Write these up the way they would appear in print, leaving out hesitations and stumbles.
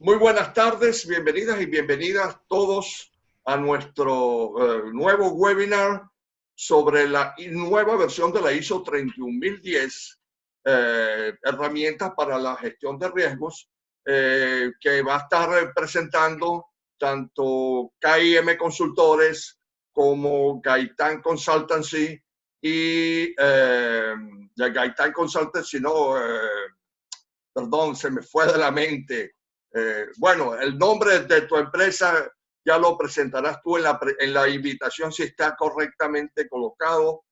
Muy buenas tardes, bienvenidas y bienvenidas todos a nuestro nuevo webinar sobre la nueva versión de la ISO 31010, herramientas para la gestión de riesgos, que va a estar presentando tanto KIM Consultores como Gaitán Consultancy y Gaitán Consultancy, no, perdón, se me fue de la mente. Bueno, el nombre de tu empresa ya lo presentarás tú en la invitación si está correctamente colocado.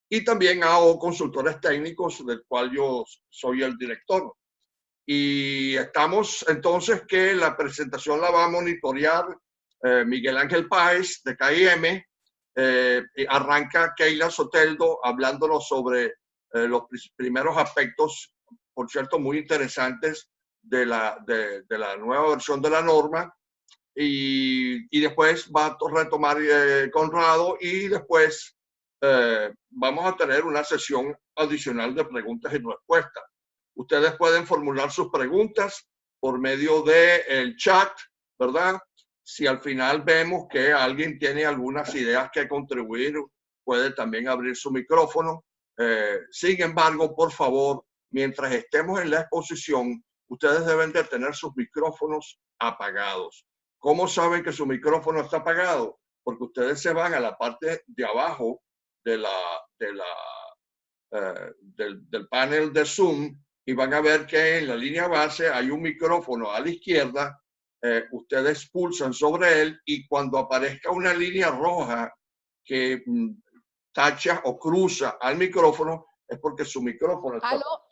Y también hago consultores técnicos, del cual yo soy el director. Y estamos entonces que la presentación la va a monitorear Miguel Ángel Páez de KIM. Arranca Keila Soteldo hablándonos sobre los primeros aspectos, por cierto, muy interesantes de la nueva versión de la norma, y después va a retomar Conrado, y después vamos a tener una sesión adicional de preguntas y respuestas. Ustedes pueden formular sus preguntas por medio del chat, ¿verdad? Si al final vemos que alguien tiene algunas ideas que contribuir, puede también abrir su micrófono. Sin embargo, por favor, mientras estemos en la exposición, ustedes deben de tener sus micrófonos apagados. ¿Cómo saben que su micrófono está apagado? Porque ustedes se van a la parte de abajo del panel de Zoom y van a ver que en la línea base hay un micrófono a la izquierda. Ustedes pulsan sobre él y cuando aparezca una línea roja que tacha o cruza al micrófono, es porque su micrófono está apagado.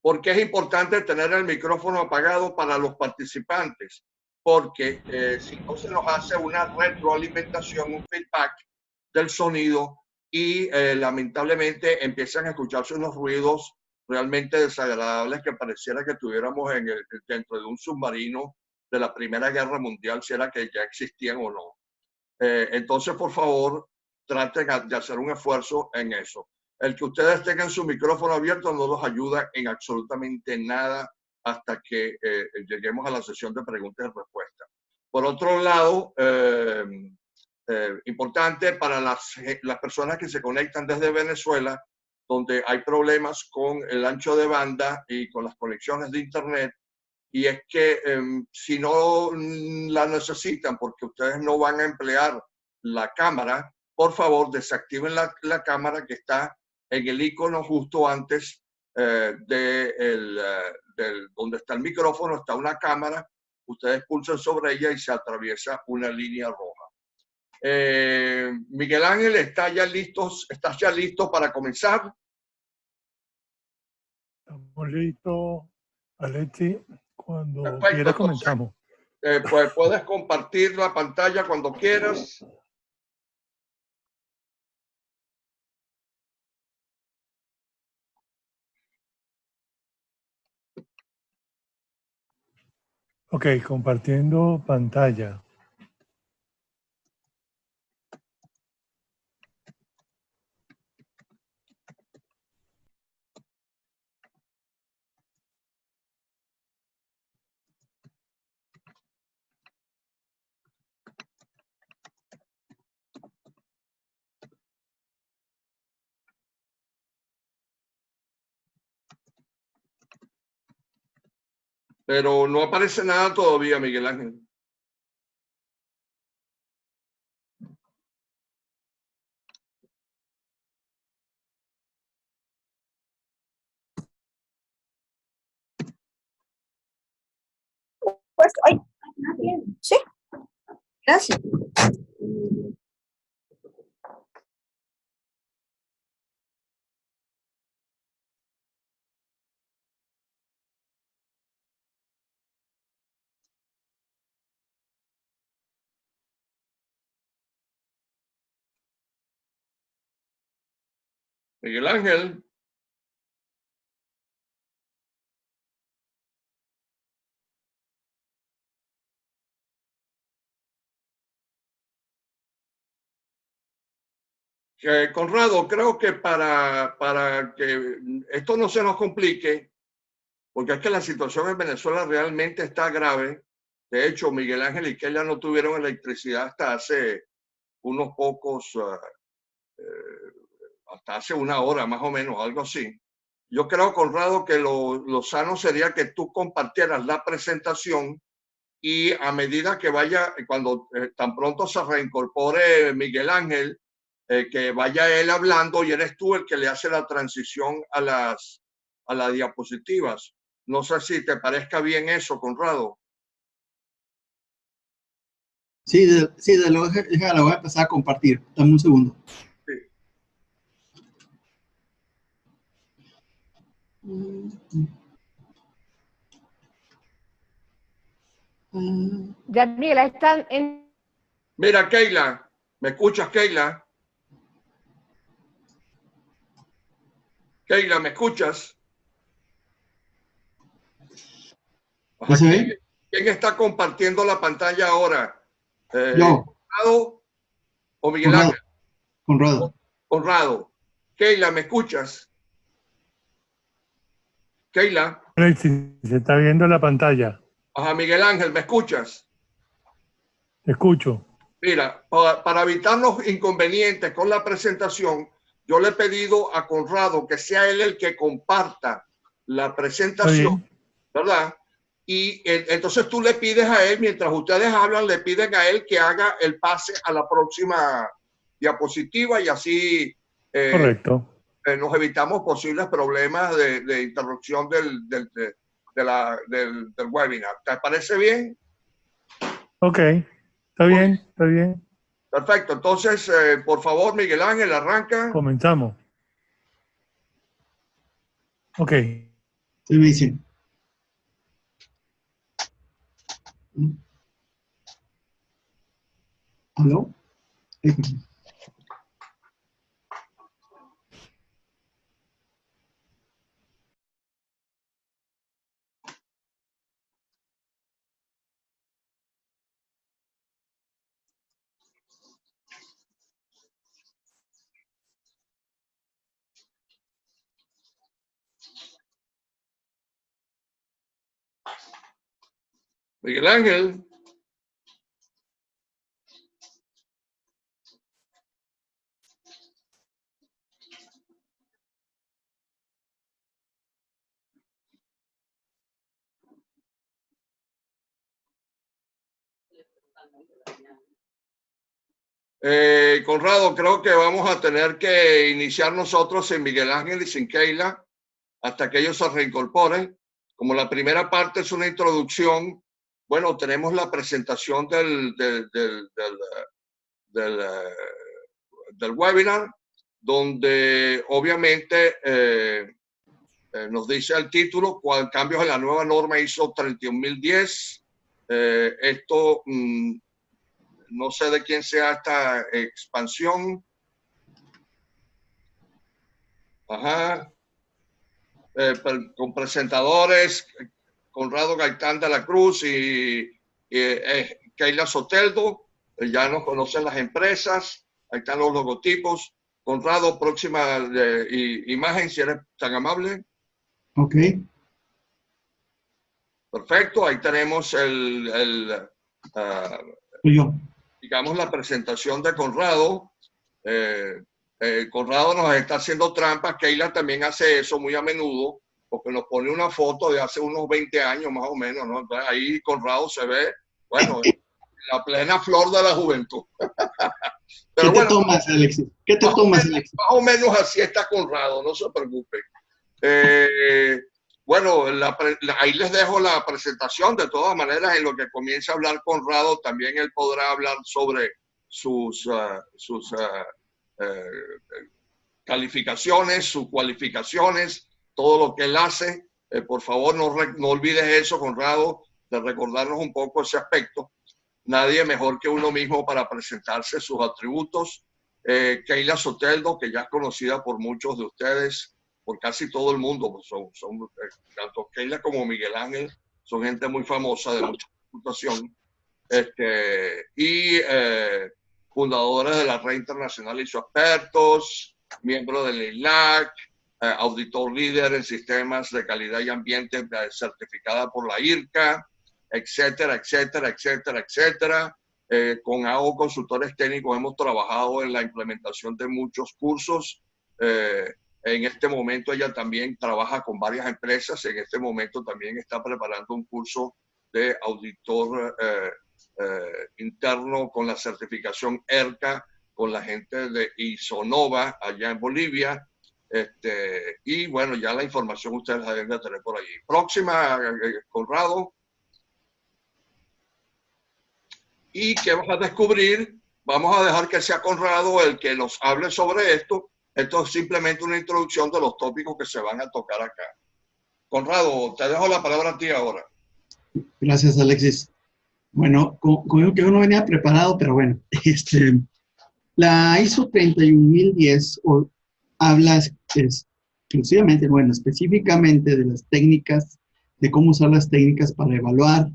¿Por qué es importante tener el micrófono apagado para los participantes? Porque si no se nos hace una retroalimentación, un feedback del sonido, y lamentablemente empiezan a escucharse unos ruidos realmente desagradables que pareciera que estuviéramos dentro de un submarino de la Primera Guerra Mundial, si era que ya existían o no. Entonces, por favor, traten de hacer un esfuerzo en eso. El que ustedes tengan su micrófono abierto no los ayuda en absolutamente nada hasta que lleguemos a la sesión de preguntas y respuestas. Por otro lado, importante para las personas que se conectan desde Venezuela, donde hay problemas con el ancho de banda y con las conexiones de internet, y es que si no la necesitan porque ustedes no van a emplear la cámara, por favor desactiven la cámara que está en el icono justo antes donde está el micrófono. Está una cámara, ustedes pulsan sobre ella y se atraviesa una línea roja. Miguel Ángel, ¿estás ya listo para comenzar? Estamos listos, Alexi. Cuando Perfecto, quiera comenzamos. Pues puedes compartir la pantalla cuando quieras. Ok, compartiendo pantalla. Pero no aparece nada todavía, Miguel Ángel. Pues, ay, sí, gracias. Miguel Ángel. Conrado, creo que para que esto no se nos complique, porque es que la situación en Venezuela realmente está grave. De hecho, Miguel Ángel y Keila no tuvieron electricidad hasta hace unos pocos, hasta hace una hora más o menos, algo así. Yo creo, Conrado, que lo sano sería que tú compartieras la presentación y a medida que vaya, cuando tan pronto se reincorpore Miguel Ángel, que vaya él hablando y eres tú el que le hace la transición a las diapositivas. No sé si te parezca bien eso, Conrado. Sí, de luego la voy a empezar a compartir. Dame un segundo. Sí. Daniela, están en... Mira, Keila, ¿me escuchas, Keila? Keila, ¿me escuchas? Ajá, ¿quién está compartiendo la pantalla ahora? Yo. ¿Conrado o Miguel Ángel? Conrado. Conrado. Keila, ¿me escuchas? Keila. Sí, se está viendo la pantalla. Ajá, Miguel Ángel, ¿me escuchas? Te escucho. Mira, para evitar los inconvenientes con la presentación, yo le he pedido a Conrado que sea él el que comparta la presentación, ¿verdad? Y entonces tú le pides a él, mientras ustedes hablan, le piden a él que haga el pase a la próxima diapositiva y así correcto. Nos evitamos posibles problemas de interrupción del webinar. ¿Te parece bien? Ok, está bien, está bien. Perfecto. Entonces, por favor, Miguel Ángel, arranca. Comenzamos. Ok. Sí, me dicen. ¿Aló? Miguel Ángel. Conrado, creo que vamos a tener que iniciar nosotros sin Miguel Ángel y sin Keila hasta que ellos se reincorporen. Como la primera parte es una introducción, bueno, tenemos la presentación del webinar, donde obviamente nos dice el título, cambios en la nueva norma ISO 31010. Esto... no sé de quién sea esta expansión. Ajá. Con presentadores, Conrado Gaitán de la Cruz y Keila Soteldo. Ya nos conocen las empresas. Ahí están los logotipos. Conrado, próxima imagen, si eres tan amable. Ok. Perfecto. Ahí tenemos yo. digamos, la presentación de Conrado. Conrado nos está haciendo trampas. Keila también hace eso muy a menudo, porque nos pone una foto de hace unos 20 años más o menos, ¿no? Entonces ahí Conrado se ve, bueno, la plena flor de la juventud. Pero ¿Qué te tomas, Alexis? ¿Qué te tomas, Alexis? Más o menos así está Conrado, no se preocupen. Bueno, ahí les dejo la presentación. De todas maneras, en lo que comience a hablar Conrado, también él podrá hablar sobre sus calificaciones, sus cualificaciones, todo lo que él hace. Por favor, no olvides eso, Conrado, de recordarnos un poco ese aspecto. Nadie mejor que uno mismo para presentarse sus atributos. Keila Soteldo, que ya es conocida por muchos de ustedes, por casi todo el mundo, pues tanto Keila como Miguel Ángel son gente muy famosa, de mucha reputación, y fundadores de la Red Internacional ISO Expertos, miembro del ILAC, auditor líder en sistemas de calidad y ambiente certificada por la IRCA, etcétera, etcétera, etcétera, etcétera. Con AO Consultores Técnicos hemos trabajado en la implementación de muchos cursos. En este momento ella también trabaja con varias empresas. En este momento también está preparando un curso de auditor interno con la certificación ERCA, con la gente de Isonova allá en Bolivia. Y bueno, ya la información ustedes la deben de tener por allí. Próxima, Conrado. ¿Y qué vas a descubrir? Vamos a dejar que sea Conrado el que nos hable sobre esto. Esto es simplemente una introducción de los tópicos que se van a tocar acá. Conrado, te dejo la palabra a ti ahora. Gracias, Alexis. Bueno, como que uno venía preparado, pero bueno, la ISO 31010 habla exclusivamente, bueno, específicamente de las técnicas, de cómo usar las técnicas para evaluar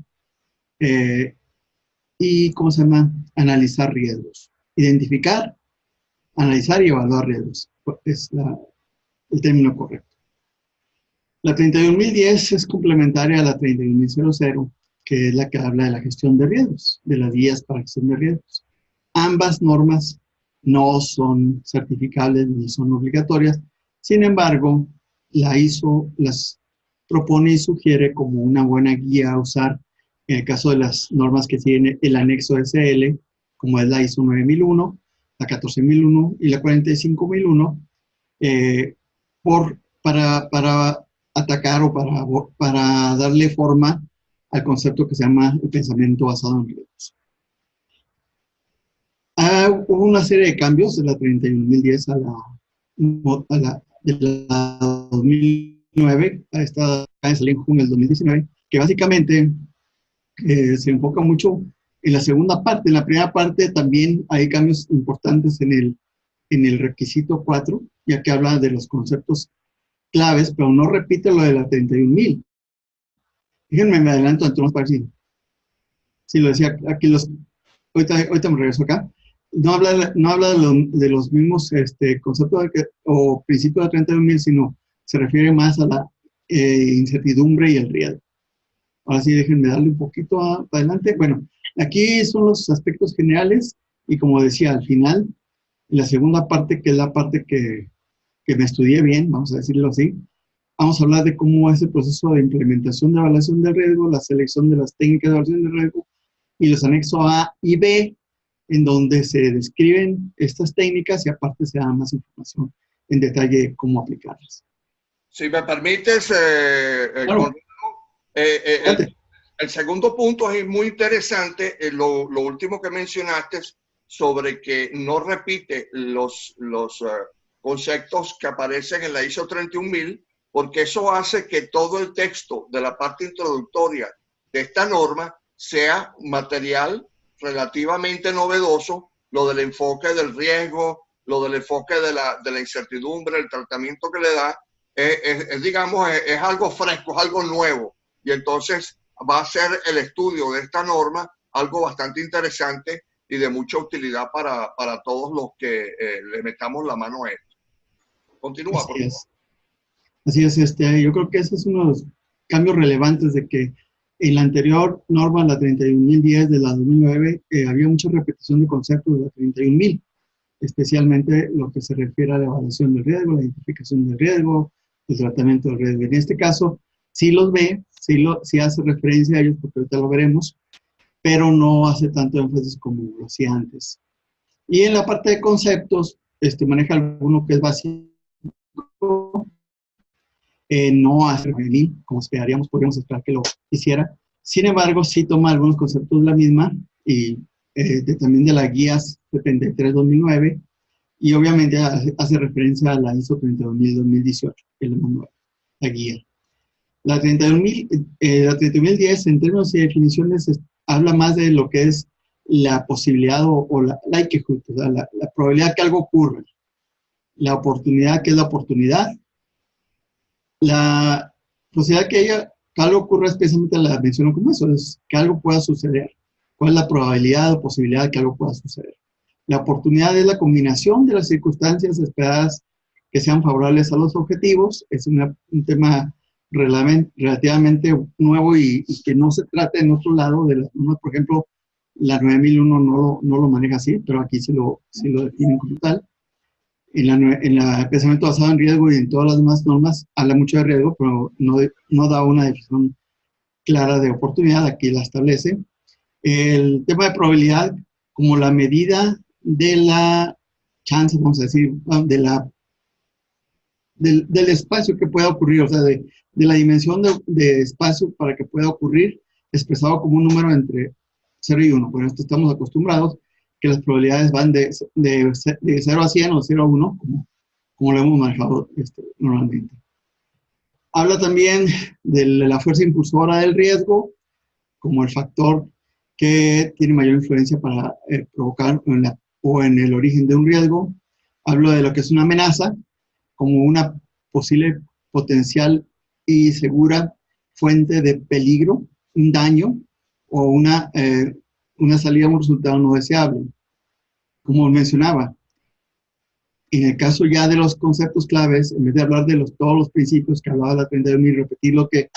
y, ¿cómo se llama?, analizar riesgos. Identificar, analizar y evaluar riesgos. Es el término correcto. La 31010 es complementaria a la 31000, que es la que habla de la gestión de riesgos, de las guías para gestión de riesgos. Ambas normas no son certificables ni son obligatorias. Sin embargo, la ISO las propone y sugiere como una buena guía a usar en el caso de las normas que tiene el anexo SL, como es la ISO 9001, la 14001 y la 45001, para atacar o para darle forma al concepto que se llama el pensamiento basado en riesgos. Hubo una serie de cambios de la 31010 a la 2009, a esta salió en junio del 2019, que básicamente se enfoca mucho en la segunda parte. En la primera parte también hay cambios importantes en el requisito 4, ya que habla de los conceptos claves, pero no repite lo de la 31000. Fíjenme, me adelanto, entonces para decir. Sí, lo decía aquí ahorita me regreso acá. No habla de los mismos conceptos o principios de 31000, sino se refiere más a la incertidumbre y el riesgo. Ahora sí, déjenme darle un poquito adelante. Bueno, aquí son los aspectos generales y como decía, al final, en la segunda parte, que es la parte que me estudié bien, vamos a decirlo así, vamos a hablar de cómo es el proceso de implementación de evaluación del riesgo, la selección de las técnicas de evaluación del riesgo y los anexos A y B, en donde se describen estas técnicas y aparte se da más información en detalle de cómo aplicarlas. Si me permites, Claro. el segundo punto es muy interesante, lo último que mencionaste sobre que no repite los conceptos que aparecen en la ISO 31000, porque eso hace que todo el texto de la parte introductoria de esta norma sea material relativamente novedoso, lo del enfoque del riesgo, lo del enfoque de la incertidumbre, el tratamiento que le da, digamos, es algo fresco, es algo nuevo. Y entonces va a ser el estudio de esta norma algo bastante interesante y de mucha utilidad para todos los que le metamos la mano a esto. Continúa, por favor. Así es, yo creo que ese es uno de los cambios relevantes de que en la anterior norma, la 31010 de la 2009, había mucha repetición de conceptos de la 31000, especialmente lo que se refiere a la evaluación del riesgo, la identificación del riesgo, el tratamiento del riesgo. En este caso, sí los ve, sí hace referencia a ellos, porque ahorita lo veremos, pero no hace tanto énfasis como lo hacía antes. Y en la parte de conceptos, maneja alguno que es básico, no hace como esperaríamos, podríamos esperar que lo hiciera. Sin embargo, sí toma algunos conceptos de la misma y también de la guía 73-2009 y obviamente hace referencia a la ISO 32000-2018, que es la más nueva, la guía. La 31010 en términos de definiciones habla más de lo que es la posibilidad o la likelihood, o sea, la probabilidad que algo ocurra, la oportunidad que es la oportunidad, la posibilidad que algo ocurra, especialmente la menciono como eso, es que algo pueda suceder. ¿Cuál es la probabilidad o posibilidad de que algo pueda suceder? La oportunidad es la combinación de las circunstancias esperadas que sean favorables a los objetivos. Es un tema relativamente nuevo y que no se trata en otro lado de las normas. Por ejemplo, la 9001 no lo maneja así, pero aquí sí lo definen como tal. En el pensamiento basado en riesgo y en todas las demás normas habla mucho de riesgo, pero no da una definición clara de oportunidad. Aquí la establece. El tema de probabilidad como la medida de la chance, vamos a decir, del espacio que pueda ocurrir, o sea, de la dimensión de espacio para que pueda ocurrir, expresado como un número entre 0 y 1. Por esto estamos acostumbrados que las probabilidades van de 0 a 100 o 0 a 1, como lo hemos manejado normalmente. Habla también de la fuerza impulsora del riesgo, como el factor que tiene mayor influencia para provocar o en el origen de un riesgo. Hablo de lo que es una amenaza, como una posible, potencial y segura fuente de peligro, un daño o una salida, un resultado no deseable. Como mencionaba, en el caso ya de los conceptos claves, en vez de hablar de todos los principios que hablaba la 32.000, repetir lo que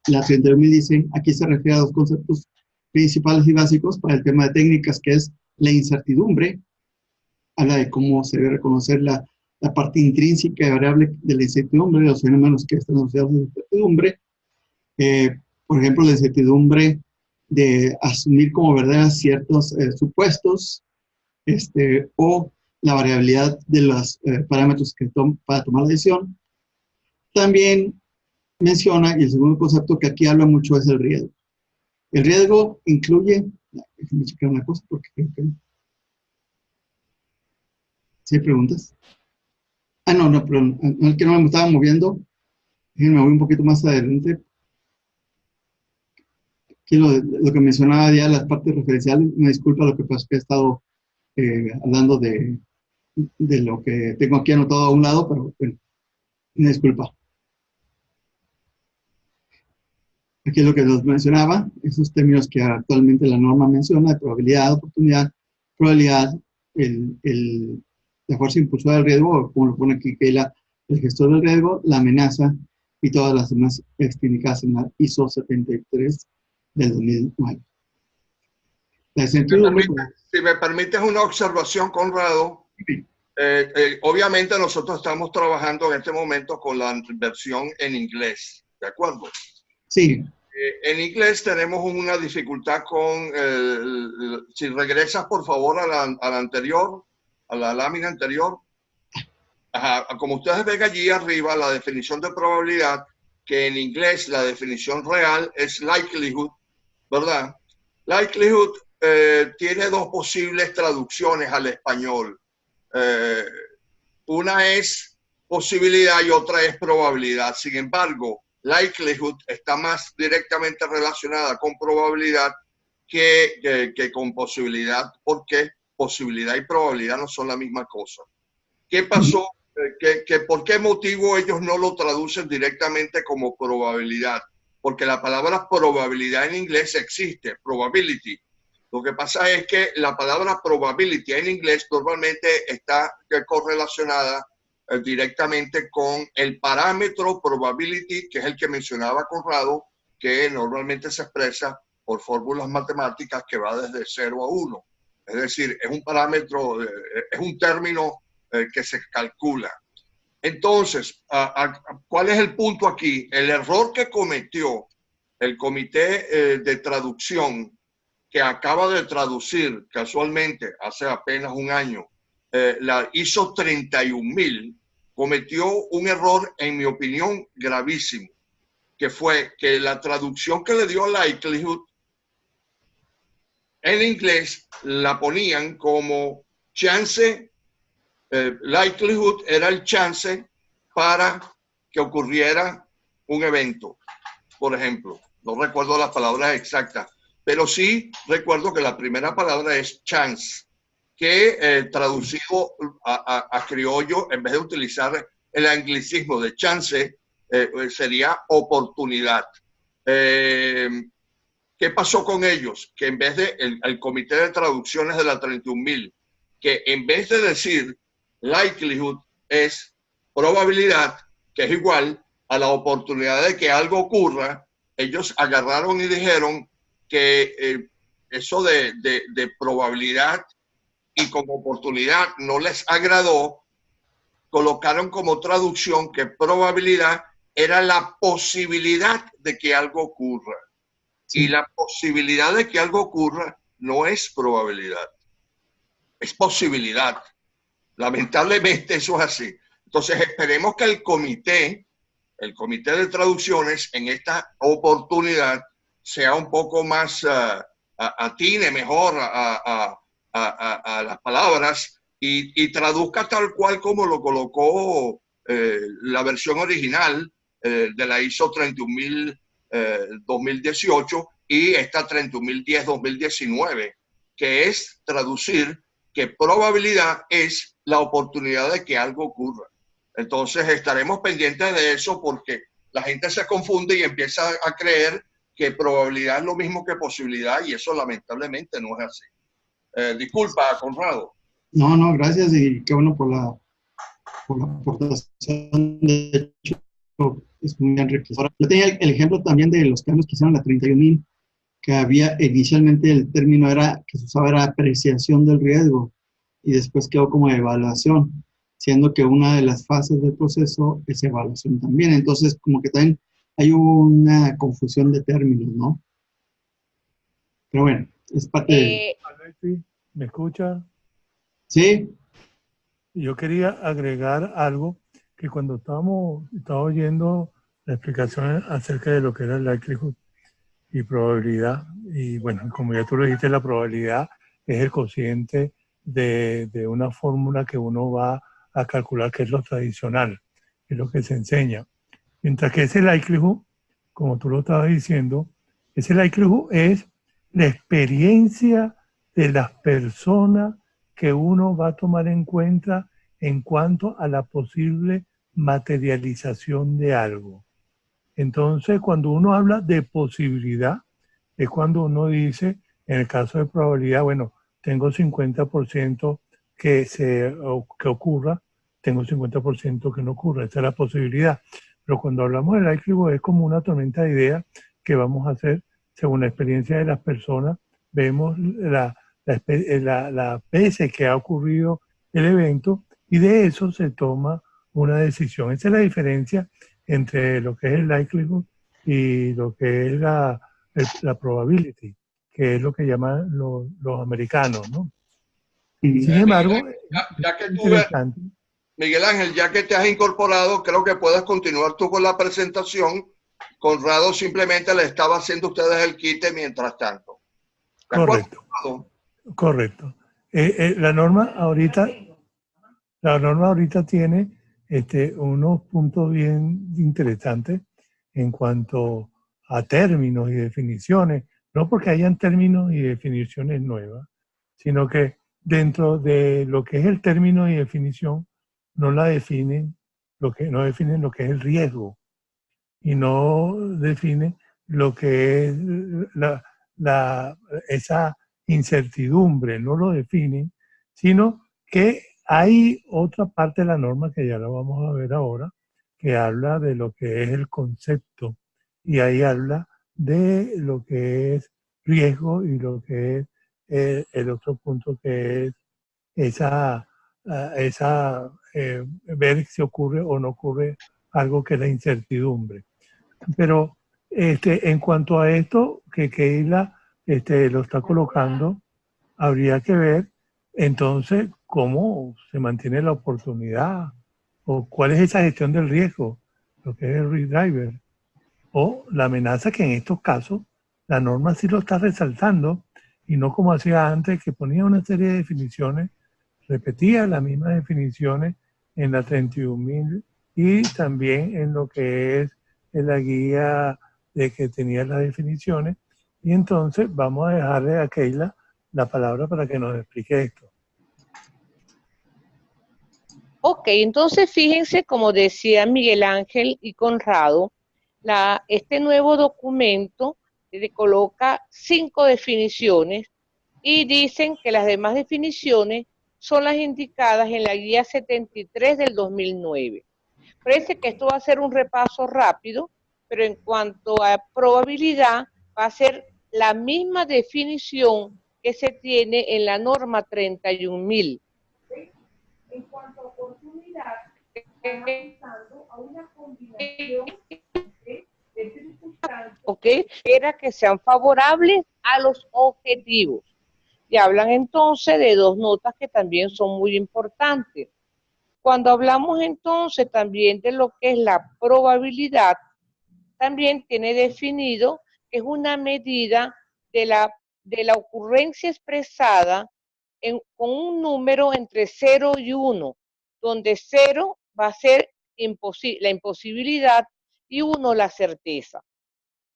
la 32.000 dice, aquí se refiere a dos conceptos principales y básicos para el tema de técnicas, que es la incertidumbre. Habla de cómo se debe reconocer la parte intrínseca y variable de la incertidumbre, de los fenómenos que están asociados a la incertidumbre. Por ejemplo, la incertidumbre de asumir como verdad ciertos supuestos, o la variabilidad de los parámetros para tomar la decisión. También menciona, y el segundo concepto que aquí habla mucho es el riesgo. El riesgo incluye, déjenme checar una cosa porque creo que... ¿Sí hay preguntas? No, perdón, es que no me estaba moviendo. Me voy un poquito más adelante. Aquí lo que mencionaba ya, las partes referenciales, me disculpa lo que pasa, que he estado hablando de lo que tengo aquí anotado a un lado, pero bueno, me disculpa. Aquí es lo que nos mencionaba, esos términos que actualmente la norma menciona, de probabilidad, oportunidad, probabilidad, la fuerza impulsora del riesgo, como lo pone aquí, que el gestor del riesgo, la amenaza y todas las demás indicadas en la ISO 73 del 2009. Si me permites una observación, Conrado, Sí. Obviamente nosotros estamos trabajando en este momento con la versión en inglés, ¿de acuerdo? Sí. En inglés tenemos una dificultad con, si regresas por favor a la anterior, a la lámina anterior. Ajá, como ustedes ven allí arriba, la definición de probabilidad, que en inglés la definición real es likelihood, ¿verdad? Likelihood tiene dos posibles traducciones al español. Una es posibilidad y otra es probabilidad. Sin embargo, likelihood está más directamente relacionada con probabilidad que con posibilidad, porque posibilidad y probabilidad no son la misma cosa. ¿Qué pasó? ¿Por qué motivo ellos no lo traducen directamente como probabilidad? Porque la palabra probabilidad en inglés existe, probability. Lo que pasa es que la palabra probability en inglés normalmente está correlacionada directamente con el parámetro probability, que es el que mencionaba Conrado, que normalmente se expresa por fórmulas matemáticas que va desde 0 a 1. Es decir, es un parámetro, es un término que se calcula. Entonces, ¿cuál es el punto aquí? El error que cometió el comité de traducción, que acaba de traducir casualmente hace apenas un año la ISO 31000, cometió un error, en mi opinión, gravísimo, que fue que la traducción que le dio likelihood en inglés la ponían como chance. Likelihood era el chance para que ocurriera un evento, por ejemplo. No recuerdo las palabras exactas, pero sí recuerdo que la primera palabra es chance, que traducido a criollo, en vez de utilizar el anglicismo de chance, sería oportunidad. ¿Qué pasó con ellos? Que en vez de el comité de traducciones de la 31000, que en vez de decir likelihood es probabilidad, que es igual a la oportunidad de que algo ocurra, ellos agarraron y dijeron que eso de probabilidad y como oportunidad no les agradó, colocaron como traducción que probabilidad era la posibilidad de que algo ocurra. Sí. Y la posibilidad de que algo ocurra no es probabilidad, es posibilidad. Lamentablemente eso es así. Entonces esperemos que el comité de traducciones en esta oportunidad sea un poco más atine mejor a las palabras y traduzca tal cual como lo colocó la versión original de la ISO 31000 2018 y esta 31010-2019, que es traducir que probabilidad es la oportunidad de que algo ocurra. Entonces estaremos pendientes de eso porque la gente se confunde y empieza a creer que probabilidad es lo mismo que posibilidad y eso lamentablemente no es así. Disculpa, Conrado. No, gracias y qué bueno por la aportación. De hecho, es muy enriquecedora. Yo tenía el ejemplo también de los cambios que hicieron la 31.000, que había inicialmente el término que se usaba era apreciación del riesgo y después quedó como evaluación, siendo que una de las fases del proceso es evaluación también. Entonces, como que también hay una confusión de términos, ¿no? Pero bueno, es parte de... Alexis, ¿me escucha? Sí. Yo quería agregar algo que cuando estaba oyendo la explicación acerca de lo que era el likelihood y probabilidad, y bueno, como ya tú lo dijiste, la probabilidad es el cociente de una fórmula que uno va a calcular, que es lo tradicional, que es lo que se enseña. Mientras que ese likelihood, como tú lo estabas diciendo, ese likelihood es la experiencia de las personas que uno va a tomar en cuenta en cuanto a la posible materialización de algo. Entonces, cuando uno habla de posibilidad, es cuando uno dice, en el caso de probabilidad, bueno, tengo 50% que ocurra, tengo 50% que no ocurra, esa es la posibilidad. Pero cuando hablamos de likelihood es como una tormenta de ideas que vamos a hacer según la experiencia de las personas. Vemos las veces que ha ocurrido el evento y de eso se toma una decisión. Esa es la diferencia entre lo que es el likelihood y lo que es la probability, que es lo que llaman los americanos, ¿no? Sin embargo, ya que interesante. Miguel Ángel, ya que te has incorporado, creo que puedes continuar tú con la presentación. Conrado simplemente le estaba haciendo a ustedes el quite mientras tanto. Correcto. Correcto. La norma ahorita tiene unos puntos bien interesantes en cuanto a términos y definiciones, no porque hayan términos y definiciones nuevas, sino que dentro de lo que es el término y definición no definen lo que es el riesgo y no definen lo que es esa incertidumbre, no lo definen, sino que hay otra parte de la norma que ya la vamos a ver ahora, que habla de lo que es el concepto y ahí habla de lo que es riesgo y lo que es el otro punto que es ver si ocurre o no ocurre algo que es la incertidumbre. Pero en cuanto a esto que Keila lo está colocando, habría que ver entonces cómo se mantiene la oportunidad o cuál es esa gestión del riesgo, lo que es el risk driver, o la amenaza que en estos casos la norma sí lo está resaltando y no como hacía antes que ponía una serie de definiciones, repetía las mismas definiciones en la 31.000 y también en lo que es en la guía de que tenía las definiciones. Y entonces vamos a dejarle a Keila la palabra para que nos explique esto. Ok, entonces fíjense, como decía Miguel Ángel y Conrado, este nuevo documento le coloca 5 definiciones y dicen que las demás definiciones son las indicadas en la guía 73 del 2009. Parece que esto va a ser un repaso rápido, pero en cuanto a probabilidad, va a ser la misma definición que se tiene en la norma 31.000. En cuanto a oportunidad, estamos a una combinación de circunstancias, era que sean favorables a los objetivos. Y hablan entonces de dos notas que también son muy importantes. Cuando hablamos entonces también de lo que es la probabilidad, también tiene definido que es una medida de la ocurrencia expresada con un número entre 0 y 1, donde 0 va a ser la imposibilidad y 1 la certeza.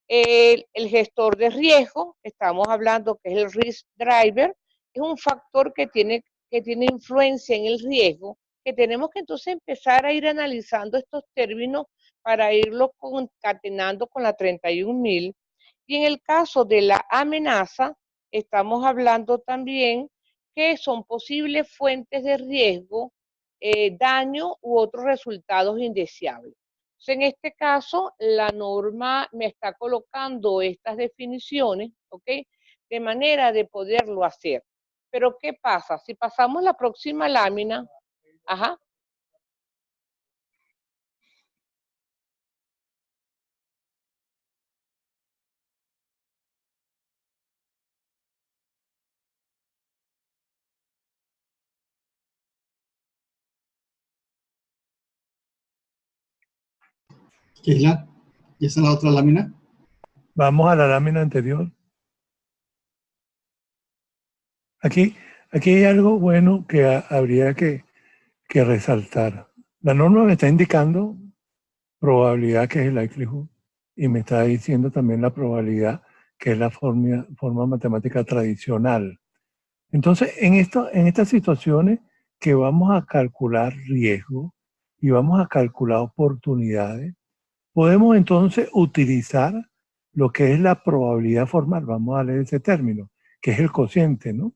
El gestor de riesgo, estamos hablando que es el risk driver, es un factor que tiene influencia en el riesgo, que tenemos que entonces empezar a ir analizando estos términos para irlo concatenando con la 31.000. Y en el caso de la amenaza, estamos hablando también que son posibles fuentes de riesgo, daño u otros resultados indeseables. En este caso, la norma me está colocando estas definiciones, ¿ok? De manera de poderlo hacer. Pero, ¿qué pasa? Si pasamos la próxima lámina, ajá. Keila, ¿y esa es la otra lámina? Vamos a la lámina anterior. Aquí hay algo bueno que habría que resaltar. La norma me está indicando probabilidad, que es el likelihood, y me está diciendo también la probabilidad, que es la forma matemática tradicional. Entonces, en estas situaciones que vamos a calcular riesgo y vamos a calcular oportunidades, podemos entonces utilizar lo que es la probabilidad formal, vamos a leer ese término, que es el cociente, ¿no?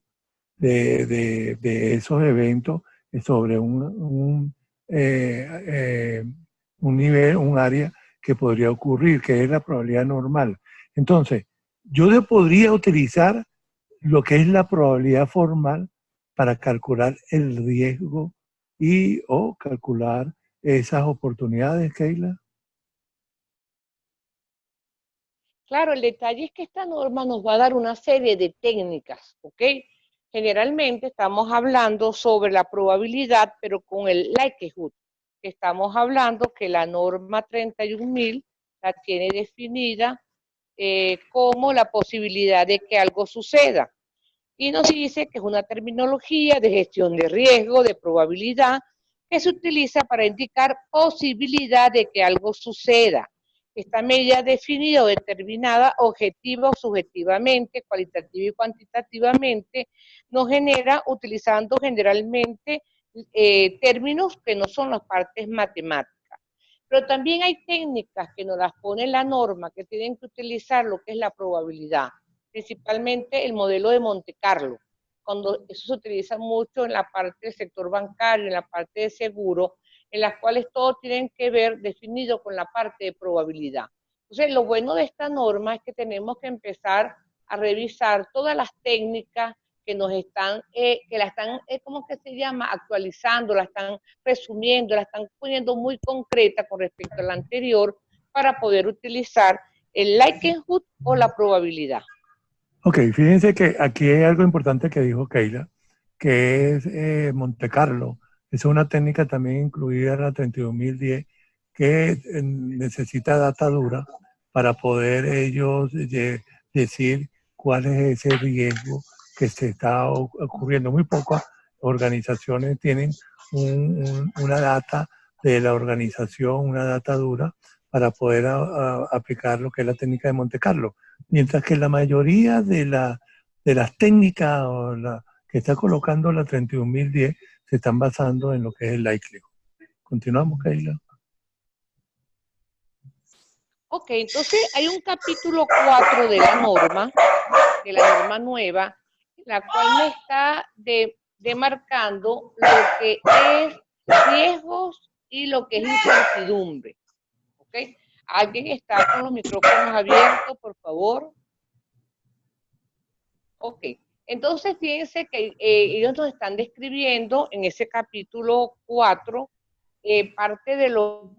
de esos eventos sobre un nivel, un área que podría ocurrir, que es la probabilidad normal. Entonces, yo podría utilizar lo que es la probabilidad formal para calcular el riesgo o calcular esas oportunidades, Keila. Claro, el detalle es que esta norma nos va a dar una serie de técnicas, ¿ok? Generalmente estamos hablando sobre la probabilidad, pero con el likelihood. Estamos hablando que la norma 31.000 la tiene definida como la posibilidad de que algo suceda. Y nos dice que es una terminología de gestión de riesgo, de probabilidad, que se utiliza para indicar posibilidad de que algo suceda. Esta medida definida o determinada objetiva o subjetivamente, cualitativa y cuantitativamente, nos genera utilizando generalmente términos que no son las partes matemáticas. Pero también hay técnicas que nos las pone la norma, que tienen que utilizar lo que es la probabilidad, principalmente el modelo de Monte Carlo, cuando eso se utiliza mucho en la parte del sector bancario, en la parte de seguro, en las cuales todo tienen que ver definido con la parte de probabilidad. Entonces, lo bueno de esta norma es que tenemos que empezar a revisar todas las técnicas que nos están, que la están, ¿cómo que se llama? Actualizando, la están resumiendo, la están poniendo muy concreta con respecto a la anterior para poder utilizar el likelihood o la probabilidad. Ok, fíjense que aquí hay algo importante que dijo Keila, que es Monte Carlo. Es una técnica también incluida en la 32.010 que necesita data dura para poder ellos decir cuál es ese riesgo que se está ocurriendo. Muy pocas organizaciones tienen una data de la organización, una data dura, para poder aplicar lo que es la técnica de Monte Carlo. Mientras que la mayoría de las técnicas que está colocando la 31.010 se están basando en lo que es el likelihood. Continuamos, Keila. Ok, entonces hay un capítulo 4 de la norma nueva, la cual me está demarcando lo que es riesgos y lo que es incertidumbre. ¿Ok? ¿Alguien está con los micrófonos abiertos, por favor? Ok. Entonces, fíjense que ellos nos están describiendo en ese capítulo 4 parte de lo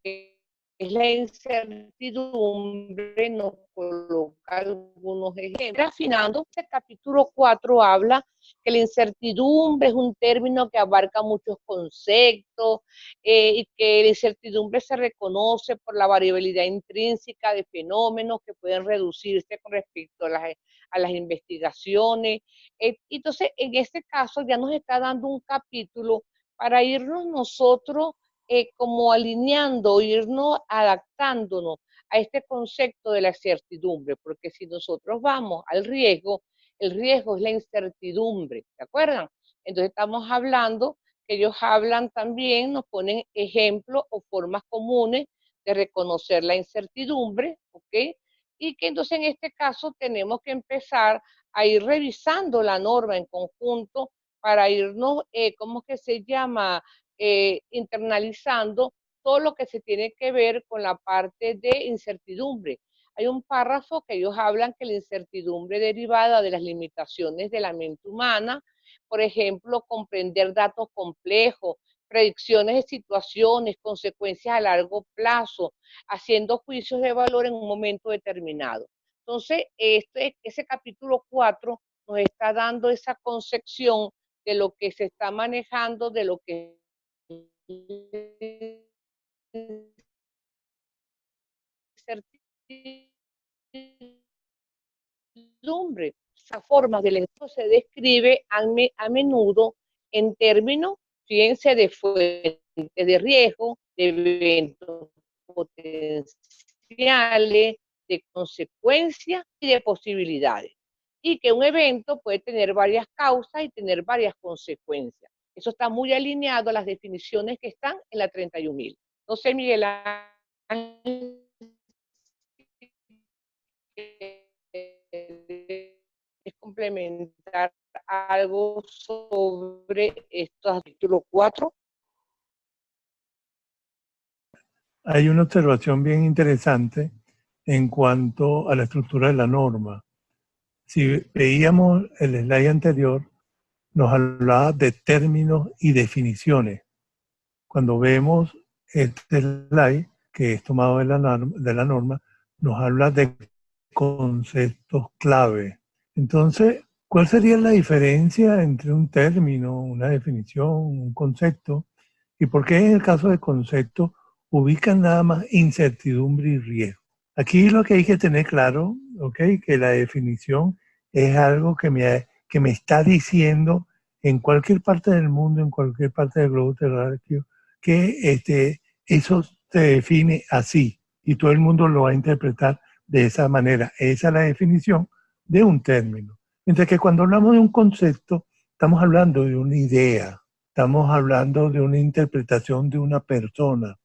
que es la incertidumbre, nos coloca algunos ejemplos. Afinando, este capítulo 4 habla que la incertidumbre es un término que abarca muchos conceptos y que la incertidumbre se reconoce por la variabilidad intrínseca de fenómenos que pueden reducirse con respecto a las investigaciones. Entonces, en este caso ya nos está dando un capítulo para irnos nosotros como alineando, irnos adaptándonos a este concepto de la certidumbre, porque si nosotros vamos al riesgo, el riesgo es la incertidumbre, ¿de acuerdo? Entonces estamos hablando, que ellos hablan también, nos ponen ejemplos o formas comunes de reconocer la incertidumbre, ¿ok? Y que entonces en este caso tenemos que empezar a ir revisando la norma en conjunto para irnos, ¿cómo que se llama? Internalizando todo lo que se tiene que ver con la parte de incertidumbre. Hay un párrafo que ellos hablan que la incertidumbre derivada de las limitaciones de la mente humana, por ejemplo, comprender datos complejos, predicciones de situaciones, consecuencias a largo plazo, haciendo juicios de valor en un momento determinado. Entonces, ese capítulo 4 nos está dando esa concepción de lo que se está manejando, de lo que incertidumbre. Esa forma del esto se describe a menudo en términos, fíjense, de fuente de riesgo, de eventos potenciales, de consecuencias y de posibilidades. Y que un evento puede tener varias causas y tener varias consecuencias. Eso está muy alineado a las definiciones que están en la 31.000. No sé, Miguel Ángel, es complementar algo sobre estos títulos 4. Hay una observación bien interesante en cuanto a la estructura de la norma. Si veíamos el slide anterior, nos hablaba de términos y definiciones. Cuando vemos este slide, que es tomado de la norma, nos habla de conceptos clave. Entonces, ¿cuál sería la diferencia entre un término, una definición, un concepto? ¿Y por qué en el caso de conceptos ubican nada más incertidumbre y riesgo? Aquí lo que hay que tener claro, ¿okay? Que la definición es algo que me está diciendo en cualquier parte del mundo, en cualquier parte del globo terráqueo, que eso se define así y todo el mundo lo va a interpretar de esa manera. Esa es la definición de un término. Mientras que cuando hablamos de un concepto, estamos hablando de una idea, estamos hablando de una interpretación de una persona.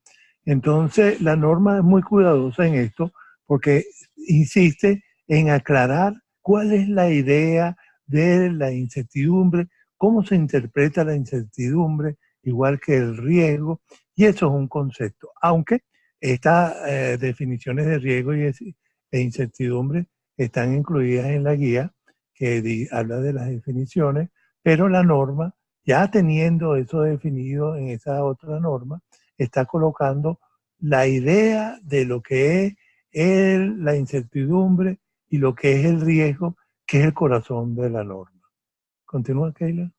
Entonces, la norma es muy cuidadosa en esto porque insiste en aclarar cuál es la idea de la incertidumbre, cómo se interpreta la incertidumbre, igual que el riesgo, y eso es un concepto. Aunque estas definiciones de riesgo e incertidumbre están incluidas en la guía que habla de las definiciones, pero la norma, ya teniendo eso definido en esa otra norma, está colocando la idea de lo que es la incertidumbre y lo que es el riesgo, que es el corazón de la norma. ¿Continúa, Keila?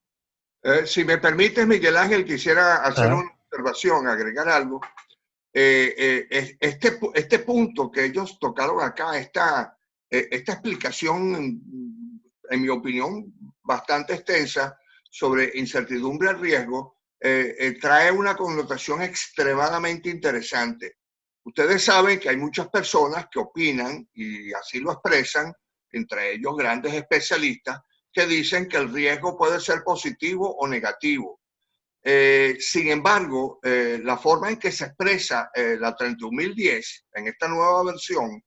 Si me permites, Miguel Ángel, quisiera hacer una observación, agregar algo. Este punto que ellos tocaron acá, esta explicación, en mi opinión, bastante extensa sobre incertidumbre y riesgo, trae una connotación extremadamente interesante. Ustedes saben que hay muchas personas que opinan y así lo expresan, entre ellos grandes especialistas, que dicen que el riesgo puede ser positivo o negativo. Sin embargo, la forma en que se expresa la 31.010 en esta nueva versión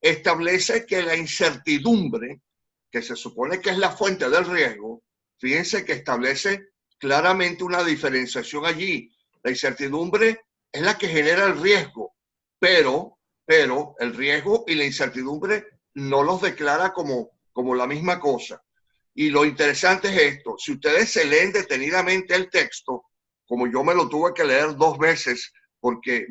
establece que la incertidumbre, que se supone que es la fuente del riesgo, fíjense que establece claramente una diferenciación allí. La incertidumbre es la que genera el riesgo, pero el riesgo y la incertidumbre no los declara como la misma cosa. Y lo interesante es esto: si ustedes se leen detenidamente el texto, como yo me lo tuve que leer 2 veces porque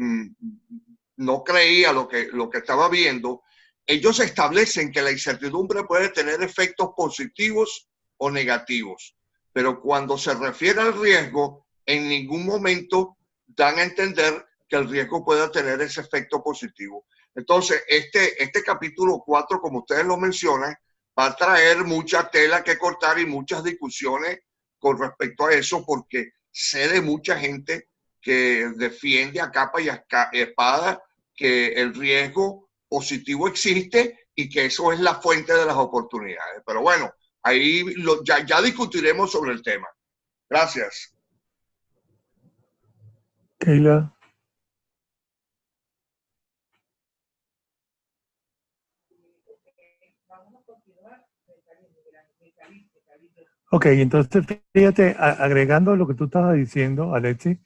no creía lo que estaba viendo, ellos establecen que la incertidumbre puede tener efectos positivos o negativos, pero cuando se refiere al riesgo, en ningún momento dan a entender que el riesgo pueda tener ese efecto positivo. Entonces, este capítulo 4, como ustedes lo mencionan, va a traer mucha tela que cortar y muchas discusiones con respecto a eso, porque sé de mucha gente que defiende a capa y a espada que el riesgo positivo existe y que eso es la fuente de las oportunidades. Pero bueno, ahí ya discutiremos sobre el tema. Gracias. Keila. Ok, entonces fíjate, agregando lo que tú estabas diciendo, Alexis,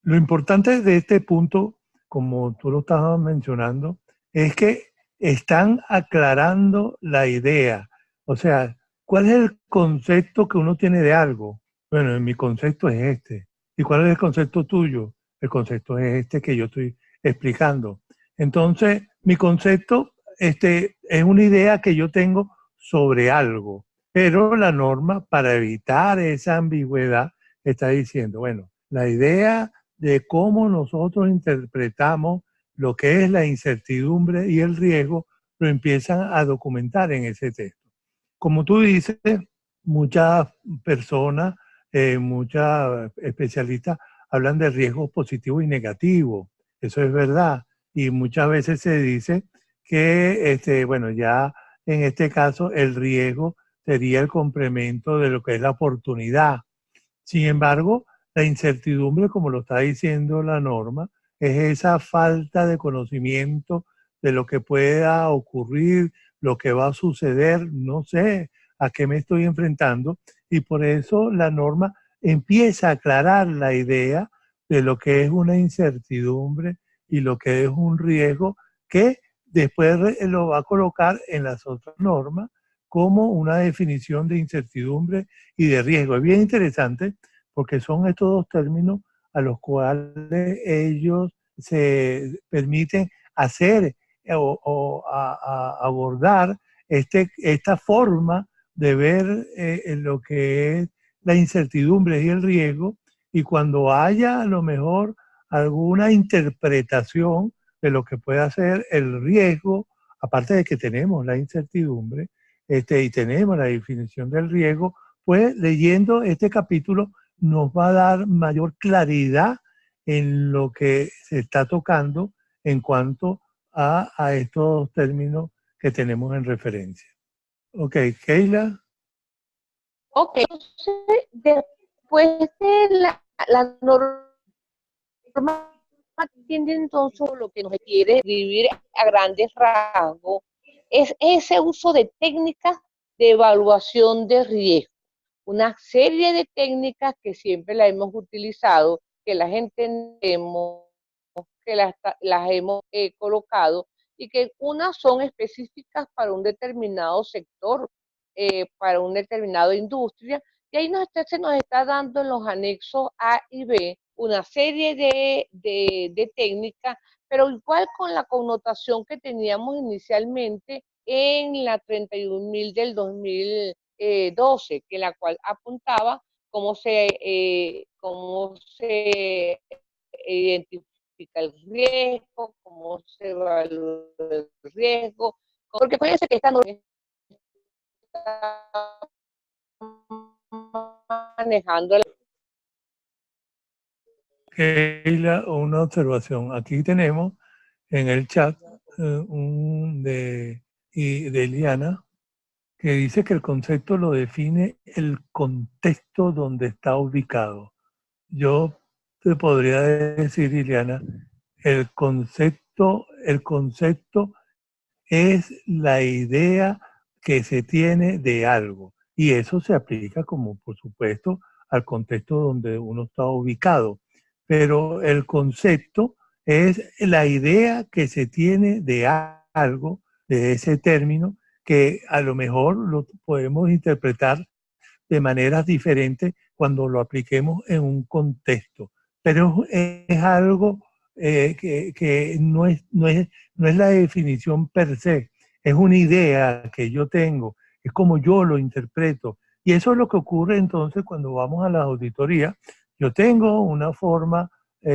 lo importante de este punto, como tú lo estabas mencionando, es que están aclarando la idea. O sea, ¿cuál es el concepto que uno tiene de algo? Bueno, mi concepto es este. ¿Y cuál es el concepto tuyo? El concepto es este que yo estoy explicando. Entonces, mi concepto es una idea que yo tengo sobre algo, pero la norma, para evitar esa ambigüedad, está diciendo, bueno, la idea de cómo nosotros interpretamos lo que es la incertidumbre y el riesgo, lo empiezan a documentar en ese texto. Como tú dices, muchas personas, muchas especialistas hablan de riesgos positivos y negativos. Eso es verdad. Y muchas veces se dice que, bueno, ya en este caso el riesgo sería el complemento de lo que es la oportunidad. Sin embargo, la incertidumbre, como lo está diciendo la norma, es esa falta de conocimiento de lo que pueda ocurrir, lo que va a suceder, no sé a qué me estoy enfrentando, y por eso la norma empieza a aclarar la idea de lo que es una incertidumbre y lo que es un riesgo, que después lo va a colocar en las otras normas como una definición de incertidumbre y de riesgo. Es bien interesante porque son estos dos términos a los cuales ellos se permiten hacer o abordar esta forma de ver lo que es la incertidumbre y el riesgo, y cuando haya a lo mejor alguna interpretación de lo que pueda ser el riesgo, aparte de que tenemos la incertidumbre y tenemos la definición del riesgo, pues leyendo este capítulo nos va a dar mayor claridad en lo que se está tocando en cuanto a estos términos que tenemos en referencia. Ok, Keila. Ok, entonces después de la norma tiene entonces lo que nos quiere escribir a grandes rasgos, es ese uso de técnicas de evaluación de riesgo. Una serie de técnicas que siempre las hemos utilizado, que las entendemos, que las hemos colocado, y que unas son específicas para un determinado sector, para una determinada industria, y ahí se nos está dando en los anexos A y B una serie de técnicas, pero igual con la connotación que teníamos inicialmente en la 31.000 del 2012, que la cual apuntaba cómo se identifica el riesgo, cómo se evalúa el riesgo, porque fíjense que esta norma está manejando Keila, una observación. Aquí tenemos en el chat de Eliana, que dice que el concepto lo define el contexto donde está ubicado. Yo te podría decir, Eliana, el concepto es la idea que se tiene de algo. Y eso se aplica como, por supuesto, al contexto donde uno está ubicado. Pero el concepto es la idea que se tiene de algo, de ese término, que a lo mejor lo podemos interpretar de maneras diferentes cuando lo apliquemos en un contexto. Pero es algo que no es la definición per se, es una idea que yo tengo, es como yo lo interpreto. Y eso es lo que ocurre entonces cuando vamos a la auditoría. Yo tengo una forma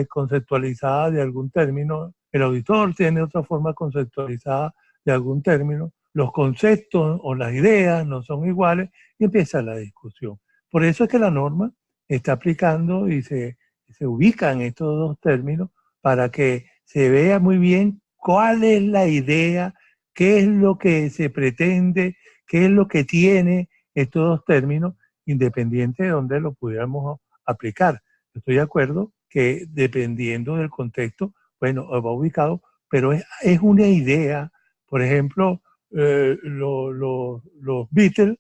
conceptualizada de algún término, el auditor tiene otra forma conceptualizada de algún término, los conceptos o las ideas no son iguales y empieza la discusión. Por eso es que la norma está aplicando y se ubica en estos dos términos para que se vea muy bien cuál es la idea, qué es lo que se pretende, qué es lo que tiene estos dos términos, independiente de dónde lo pudiéramos aplicar. Estoy de acuerdo que dependiendo del contexto, bueno, va ubicado, pero es una idea. Por ejemplo, los Beatles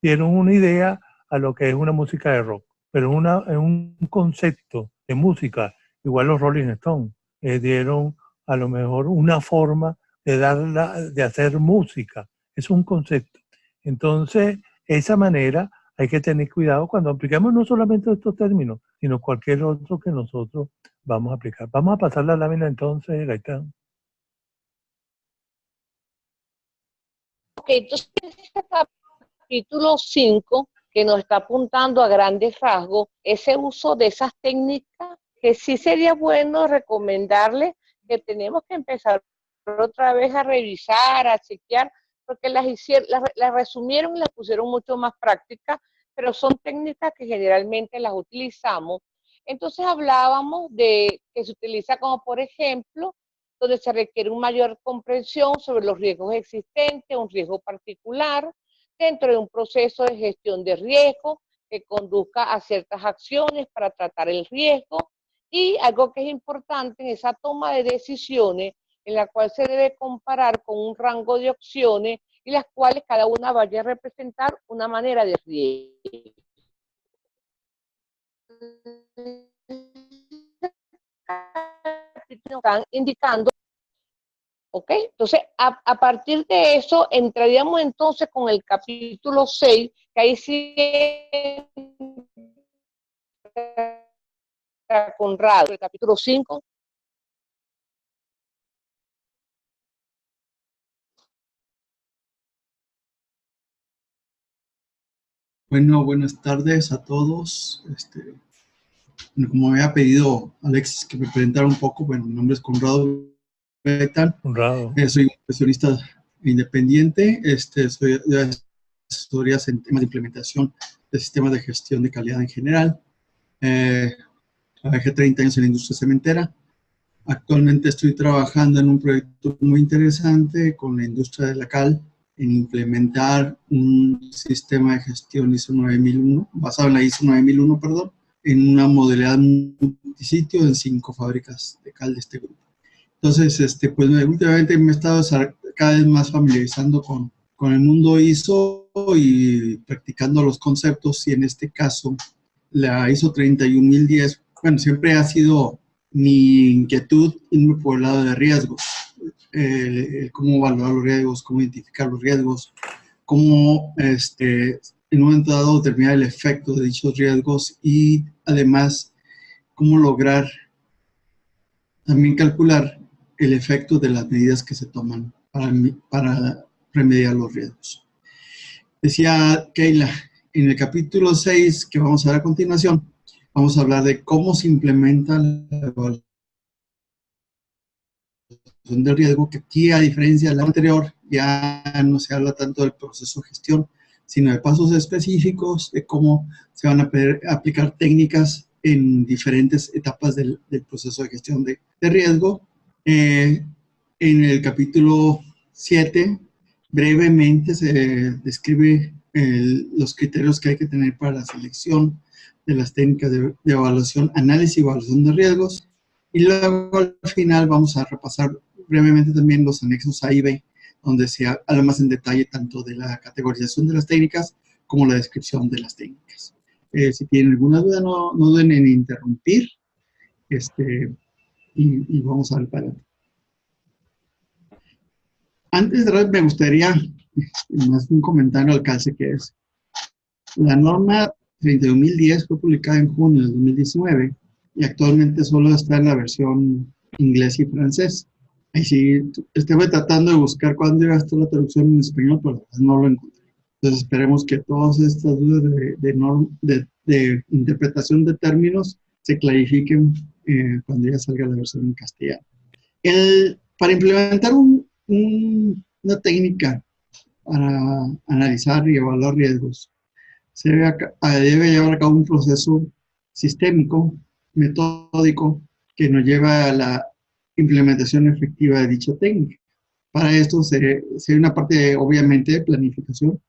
dieron una idea a lo que es una música de rock, pero es un concepto de música. Igual los Rolling Stones dieron a lo mejor una forma de hacer música. Es un concepto. Entonces, esa manera hay que tener cuidado cuando aplicamos no solamente estos términos, sino cualquier otro que nosotros vamos a aplicar. Vamos a pasar la lámina entonces, Gaitán. Ok, entonces este capítulo 5 que nos está apuntando a grandes rasgos ese uso de esas técnicas que sí sería bueno recomendarles que tenemos que empezar otra vez a revisar, a chequear, porque las resumieron y las pusieron mucho más prácticas, pero son técnicas que generalmente las utilizamos. Entonces hablábamos de que se utiliza como por ejemplo, donde se requiere una mayor comprensión sobre los riesgos existentes, un riesgo particular, dentro de un proceso de gestión de riesgo que conduzca a ciertas acciones para tratar el riesgo, y algo que es importante en esa toma de decisiones, en la cual se debe comparar con un rango de opciones y las cuales cada una vaya a representar una manera de riesgo. Están indicando, ¿ok? Entonces, a partir de eso, entraríamos entonces con el capítulo 6, que ahí sí Conrado, el capítulo 5. Bueno, buenas tardes a todos. Como me había pedido Alexis que me presentara un poco, bueno, mi nombre es Conrado Gaitán. Conrado. Soy un profesionista independiente, soy de asesorías en temas de implementación de sistemas de gestión de calidad en general. Trabajé 30 años en la industria cementera. Actualmente estoy trabajando en un proyecto muy interesante con la industria de la cal, en implementar un sistema de gestión ISO 9001, basado en la ISO 9001, perdón, en una modalidad multisitio en 5 fábricas de cal de este grupo. Entonces, pues últimamente me he estado cada vez más familiarizando con el mundo ISO y practicando los conceptos, y en este caso la ISO 31010, bueno, siempre ha sido mi inquietud irme por el lado de riesgos, cómo valorar los riesgos, cómo identificar los riesgos, cómo en un momento dado determinar el efecto de dichos riesgos y además cómo lograr también calcular el efecto de las medidas que se toman para remediar los riesgos. Decía Keila, en el capítulo 6 que vamos a ver a continuación, vamos a hablar de cómo se implementa la evaluación del riesgo, que aquí, a diferencia de la anterior, ya no se habla tanto del proceso de gestión, sino de pasos específicos, de cómo se van a poder aplicar técnicas en diferentes etapas del proceso de gestión de riesgo. En el capítulo 7, brevemente se describe los criterios que hay que tener para la selección de las técnicas de evaluación, análisis y evaluación de riesgos. Y luego al final vamos a repasar brevemente también los anexos A y B, donde se habla más en detalle tanto de la categorización de las técnicas como la descripción de las técnicas. Si tienen alguna duda, no duden en interrumpir, y vamos a ver para adelante. Antes de me gustaría, más un comentario al calce, que es, la norma 31.010 fue publicada en junio de 2019 y actualmente solo está en la versión inglés y francés. Ahí sí, estuve tratando de buscar cuándo iba a estar la traducción en español, pero no lo encontré. Entonces esperemos que todas estas dudas de interpretación de términos se clarifiquen cuando ya salga la versión en castellano. Para implementar una técnica para analizar y evaluar riesgos, se debe llevar a cabo un proceso sistémico, metódico, que nos lleva a la implementación efectiva de dicha técnica. Para esto se una parte, obviamente, de planificación,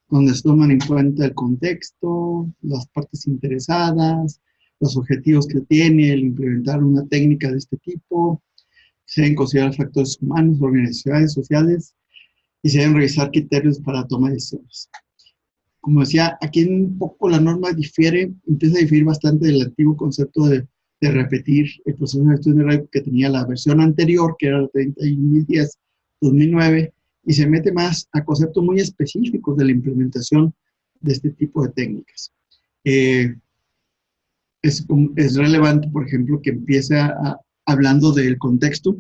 donde se toman en cuenta el contexto, las partes interesadas, los objetivos que tiene el implementar una técnica de este tipo, se deben considerar factores humanos, organizacionales, sociales, y se deben revisar criterios para toma de decisiones. Como decía, aquí un poco la norma empieza a diferir bastante del antiguo concepto de repetir el proceso de gestión de riesgo que tenía la versión anterior, que era la 31.010-2009, y se mete más a conceptos muy específicos de la implementación de este tipo de técnicas. Es relevante, por ejemplo, que empiece hablando del contexto,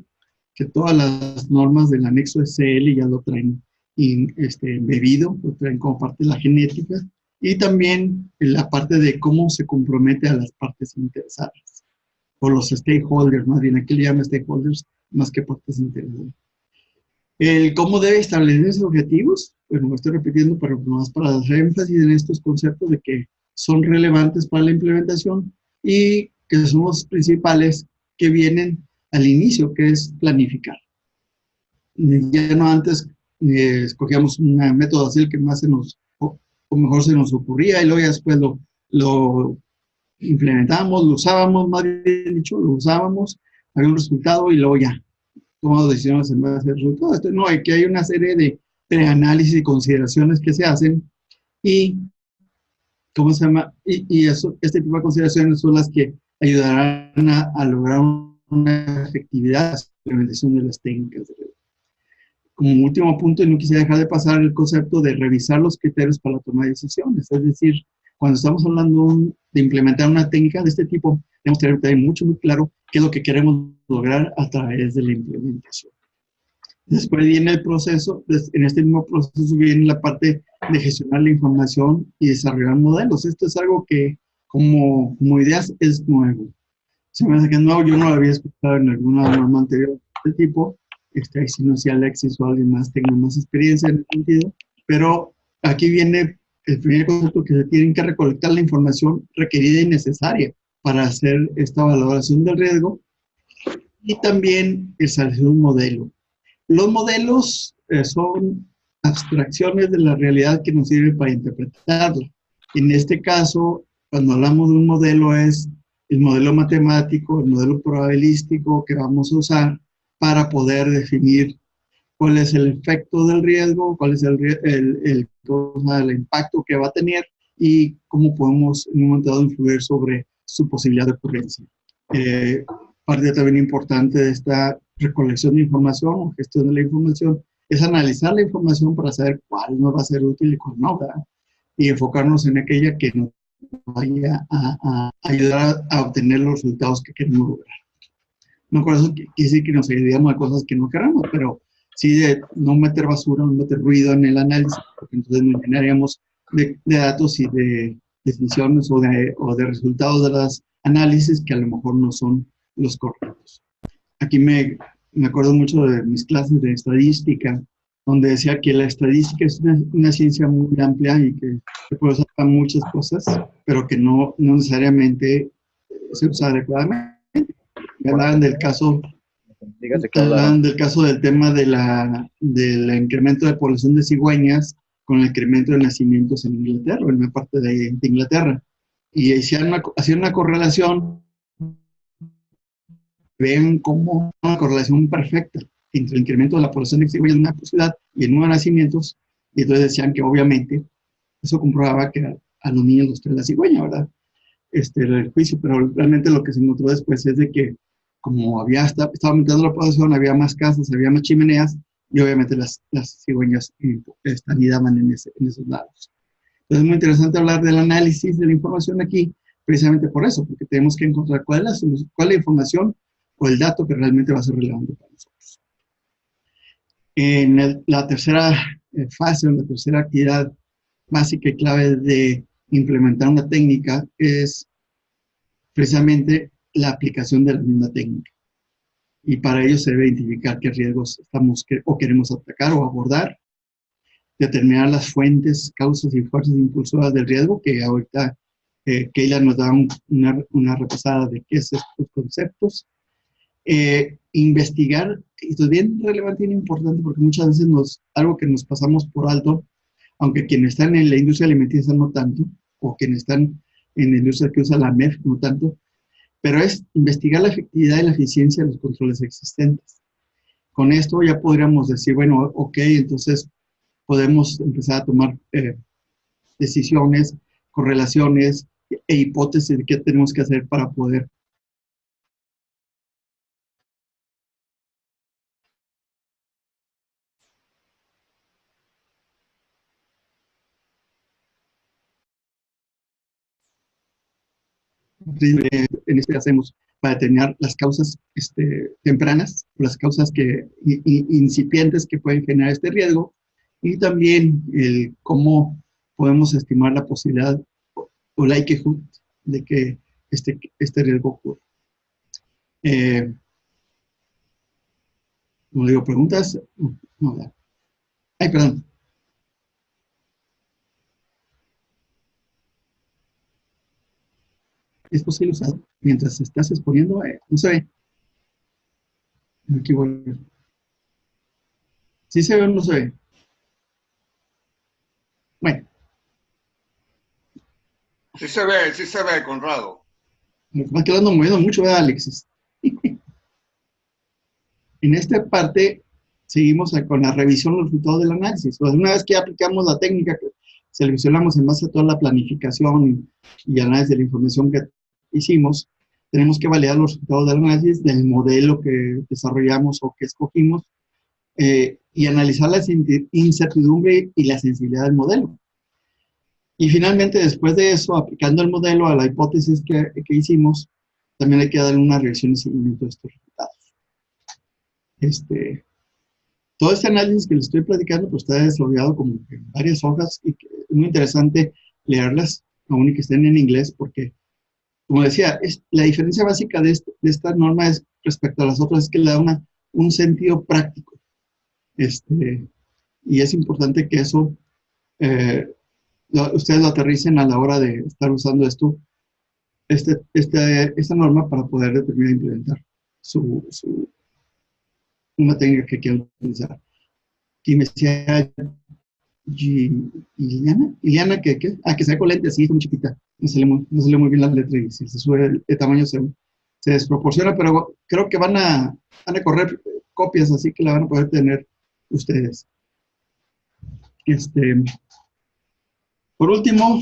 que todas las normas del anexo SL ya lo traen embebido, lo traen como parte de la genética, y también en la parte de cómo se compromete a las partes interesadas, o los stakeholders, más bien, aquí le llaman stakeholders más que partes interesadas. ¿Cómo debe establecerse objetivos? Bueno, me estoy repitiendo, pero más para hacer énfasis en estos conceptos de que son relevantes para la implementación y que son los principales que vienen al inicio, que es planificar. Ya no antes escogíamos un método así que más o mejor se nos ocurría, y luego ya después lo implementábamos, lo usábamos, más bien dicho, lo usábamos, había un resultado y luego ya tomamos decisiones en base al resultado. No, aquí hay una serie de preanálisis y consideraciones que se hacen y, ¿cómo se llama? Este tipo de consideraciones son las que ayudarán a lograr una efectividad en la implementación de las técnicas. Como último punto, y no quisiera dejar de pasar el concepto de revisar los criterios para la toma de decisiones. Es decir, cuando estamos hablando de implementar una técnica de este tipo, tenemos que tener muy claro qué es lo que queremos lograr a través de la implementación. Después viene el proceso, en este mismo proceso viene la parte de gestionar la información y desarrollar modelos. Esto es algo que como ideas es nuevo. Se me hace que es nuevo, yo no lo había escuchado en alguna norma anterior de este tipo. Ahí si no, si Alexis o alguien más tenga más experiencia en el sentido, pero aquí viene el primer concepto, que se tienen que recolectar la información requerida y necesaria para hacer esta valoración del riesgo, y también establecer un modelo. Los modelos son abstracciones de la realidad que nos sirven para interpretarla. En este caso, cuando hablamos de un modelo, es el modelo matemático, el modelo probabilístico que vamos a usar para poder definir cuál es el efecto del riesgo, cuál es el impacto que va a tener y cómo podemos en un momento dado influir sobre su posibilidad de ocurrencia. Parte también importante de esta recolección de información o gestión de la información es analizar la información para saber cuál nos va a ser útil y cuál no, ¿verdad? Y enfocarnos en aquella que nos vaya a ayudar a obtener los resultados que queremos lograr. No con eso quiere decir que nos ayudemos a cosas que no queramos, pero sí de no meter basura, no meter ruido en el análisis, porque entonces nos llenaríamos de datos y de definiciones o de resultados de los análisis que a lo mejor no son los correctos. Aquí me acuerdo mucho de mis clases de estadística, donde decía que la estadística es una ciencia muy amplia y que se puede usar para muchas cosas, pero que no necesariamente se usa adecuadamente. Hablaban del caso del tema del incremento de población de cigüeñas con el incremento de nacimientos en Inglaterra, en una parte de Inglaterra. Y hacían una correlación, ven como una correlación perfecta entre el incremento de la población de cigüeñas en una ciudad y en nuevos nacimientos, y entonces decían que obviamente eso comprobaba que a los niños los trae la cigüeña, ¿verdad? El juicio, pero realmente lo que se encontró después es de que como estaba aumentando la población, había más casas, había más chimeneas, y obviamente las cigüeñas anidaban en esos lados. Entonces es muy interesante hablar del análisis de la información aquí, precisamente por eso, porque tenemos que encontrar cuál es la información o el dato que realmente va a ser relevante para nosotros. En la tercera fase, o la tercera actividad básica y clave de implementar una técnica es precisamente la aplicación de la misma técnica. Y para ello se debe identificar qué riesgos queremos atacar o abordar, determinar las fuentes, causas y fuerzas impulsoras del riesgo, que ahorita Keila nos da una repasada de qué es estos conceptos. Investigar, y esto es bien relevante y importante porque muchas veces algo que nos pasamos por alto, aunque quienes están en la industria alimenticia no tanto, o quienes están en la industria que usa la MEF no tanto, pero es investigar la efectividad y la eficiencia de los controles existentes. Con esto ya podríamos decir, bueno, ok, entonces podemos empezar a tomar decisiones, correlaciones e hipótesis de qué tenemos que hacer para poder en este hacemos para determinar las causas tempranas, las causas incipientes que pueden generar este riesgo, y también cómo podemos estimar la posibilidad o likelihood de que este riesgo ocurra. Como digo, preguntas. No, ay, perdón. Es posible usarlo mientras estás exponiendo, no se ve. Aquí voy. ¿Sí se ve o no se ve? Bueno. Sí se ve, Conrado. Me va quedando moviendo mucho, ¿verdad, Alexis? En esta parte seguimos con la revisión de los resultados del análisis. Pues una vez que aplicamos la técnica que seleccionamos en base a toda la planificación y análisis de la información que hicimos, tenemos que validar los resultados del análisis del modelo que desarrollamos o que escogimos y analizar la incertidumbre y la sensibilidad del modelo. Y finalmente, después de eso, aplicando el modelo a la hipótesis que hicimos, también hay que dar una revisión y seguimiento de estos resultados. Todo este análisis que les estoy platicando pues está desarrollado como en varias hojas y es muy interesante leerlas, aún y que estén en inglés, porque, como decía, la diferencia básica de esta norma respecto a las otras es que le da un sentido práctico. Y es importante que eso ustedes lo aterricen a la hora de estar usando esta norma para poder determinar e implementar una técnica que quiero utilizar. Aquí me decía Iliana, que sabe con lentes, sí, está muy chiquita. No se lee muy bien la letra y si se sube el tamaño se desproporciona, pero creo que van a correr copias, así que la van a poder tener ustedes. Por último,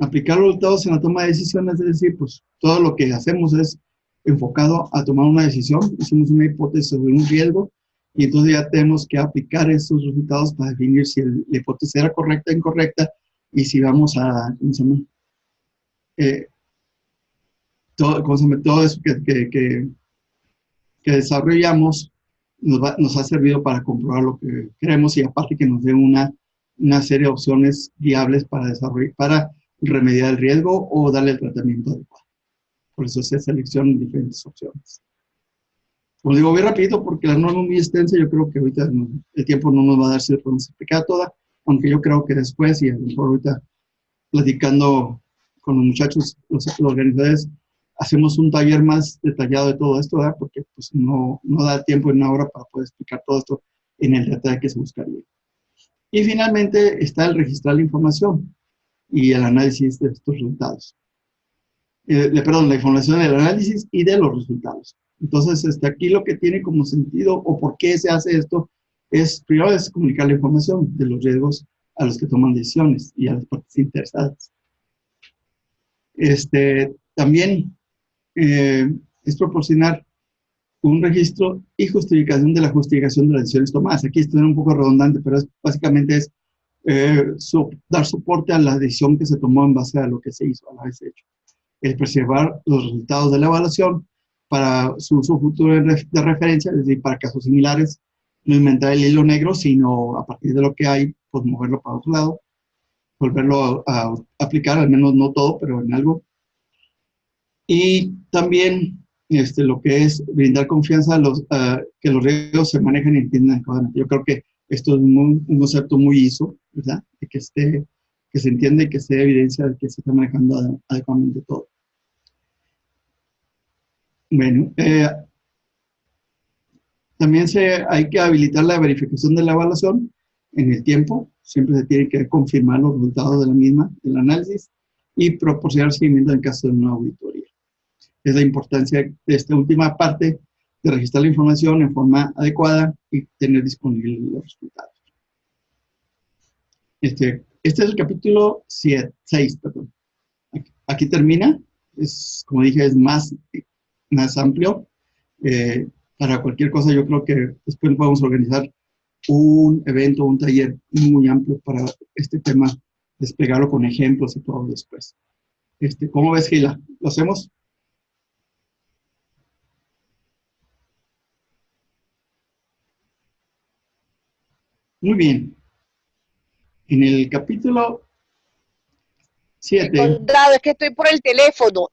aplicar los resultados en la toma de decisiones, es decir, pues todo lo que hacemos es enfocado a tomar una decisión. Hicimos una hipótesis sobre un riesgo y entonces ya tenemos que aplicar esos resultados para definir si la hipótesis era correcta o incorrecta y si vamos a, ¿cómo se llama? Todo eso que desarrollamos nos ha servido para comprobar lo que queremos y aparte que nos dé una serie de opciones viables para remediar el riesgo o darle el tratamiento adecuado. Por eso se seleccionan diferentes opciones. Como digo, voy rapidito porque la norma es muy extensa. Yo creo que ahorita el tiempo no nos va a dar si la podemos explicar toda, aunque yo creo que después, y a lo mejor ahorita platicando con los muchachos, los organizadores, hacemos un taller más detallado de todo esto, ¿verdad? Porque pues, no da tiempo en una hora para poder explicar todo esto en el detalle que se buscaría. Y finalmente está el registrar la información y el análisis de estos resultados. La información del análisis y de los resultados. Entonces, aquí lo que tiene como sentido o por qué se hace esto es, primero, es comunicar la información de los riesgos a los que toman decisiones y a las partes interesadas. También es proporcionar un registro y justificación de la justificación de las decisiones tomadas. Aquí estoy un poco redundante, pero básicamente es dar soporte a la decisión que se tomó en base a lo que se hizo, a la vez hecho. Preservar los resultados de la evaluación para su uso futuro de referencia, es decir, para casos similares, no inventar el hilo negro, sino a partir de lo que hay, pues moverlo para otro lado, volverlo a aplicar, al menos no todo, pero en algo. Y también lo que es brindar confianza a que los riesgos se manejan y entiendan adecuadamente. Yo creo que esto es un concepto muy ISO, ¿verdad? De que se entiende y que se dé evidencia de que se está manejando adecuadamente todo. Bueno, también hay que habilitar la verificación de la evaluación en el tiempo. Siempre se tiene que confirmar los resultados de la misma, del análisis, y proporcionar seguimiento en caso de una auditoría. Es la importancia de esta última parte de registrar la información en forma adecuada y tener disponibles los resultados. Este es el capítulo 6, perdón. Aquí termina. Como dije, es más amplio. Para cualquier cosa, yo creo que después podemos organizar un evento, un taller muy amplio para este tema, desplegarlo con ejemplos y todo después. ¿Cómo ves, Gila? ¿Lo hacemos? Muy bien. En el capítulo 7. Conrado, es que estoy por el teléfono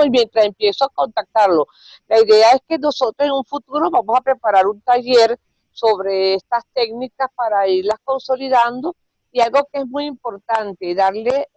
y mientras empiezo a contactarlo. La idea es que nosotros en un futuro vamos a preparar un taller sobre estas técnicas para irlas consolidando y algo que es muy importante, darle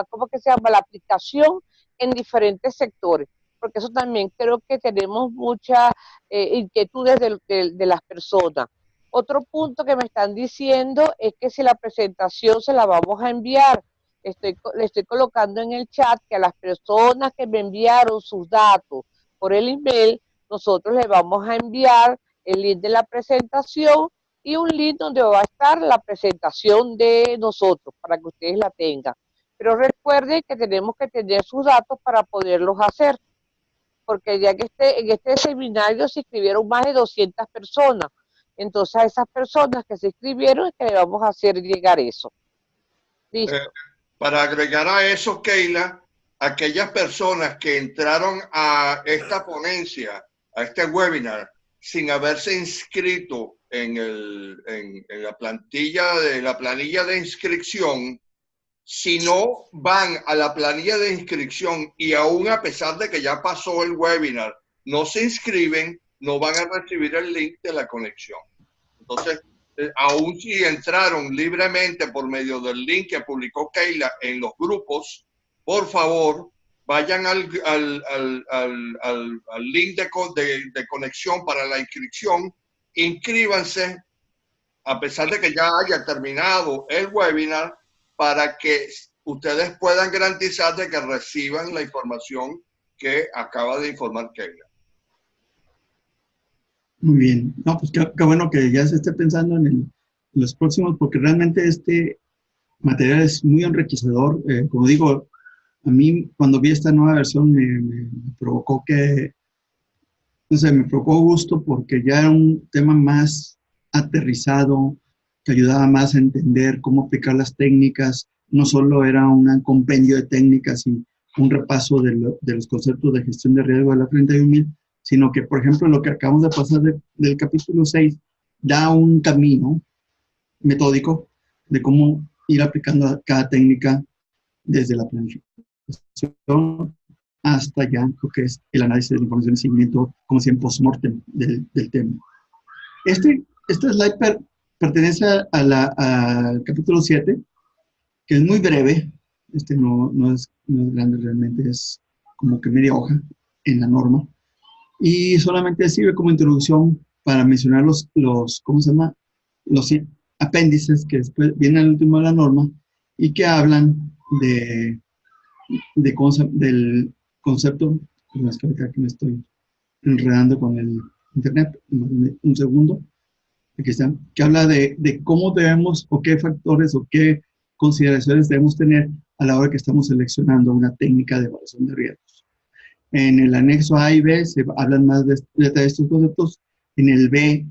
¿cómo que se llama? La aplicación en diferentes sectores, porque eso también creo que tenemos muchas inquietudes de las personas. Otro punto que me están diciendo es que si la presentación se la vamos a enviar, le estoy colocando en el chat que a las personas que me enviaron sus datos por el email, nosotros les vamos a enviar el link de la presentación y un link donde va a estar la presentación de nosotros para que ustedes la tengan. Pero recuerden que tenemos que tener sus datos para poderlos hacer, porque ya que en este seminario se inscribieron más de 200 personas. Entonces a esas personas que se inscribieron es que le vamos a hacer llegar eso. Listo. Para agregar a eso, Keila, aquellas personas que entraron a esta ponencia, a este webinar, sin haberse inscrito en la planilla de inscripción, si no van a la planilla de inscripción y aún a pesar de que ya pasó el webinar, no se inscriben, no van a recibir el link de la conexión. Entonces, aún si entraron libremente por medio del link que publicó Keila en los grupos, por favor, vayan al link de conexión para la inscripción, inscríbanse, a pesar de que ya haya terminado el webinar, para que ustedes puedan garantizar de que reciban la información que acaba de informar Keila. Muy bien. No, pues qué bueno que ya se esté pensando en los próximos, porque realmente este material es muy enriquecedor. Como digo, a mí cuando vi esta nueva versión me provocó no sé, me provocó gusto porque ya era un tema más aterrizado, que ayudaba más a entender cómo aplicar las técnicas. No solo era un compendio de técnicas y un repaso de los conceptos de gestión de riesgo de la 31000, sino que, por ejemplo, lo que acabamos de pasar del capítulo 6 da un camino metódico de cómo ir aplicando cada técnica desde la planificación hasta ya lo que es el análisis de la información y seguimiento, como si en post-mortem del tema. Este slide pertenece al capítulo 7, que es muy breve. No es grande realmente, es como que media hoja en la norma. Y solamente sirve como introducción para mencionar los ¿cómo se llama? Los apéndices que después vienen al último de la norma y que hablan del concepto, es que ahorita aquí me estoy enredando con el internet. Un segundo. Aquí está. Que habla de cómo debemos o qué factores o qué consideraciones debemos tener a la hora que estamos seleccionando una técnica de evaluación de riesgos. En el anexo A y B se hablan más de estos conceptos. En el B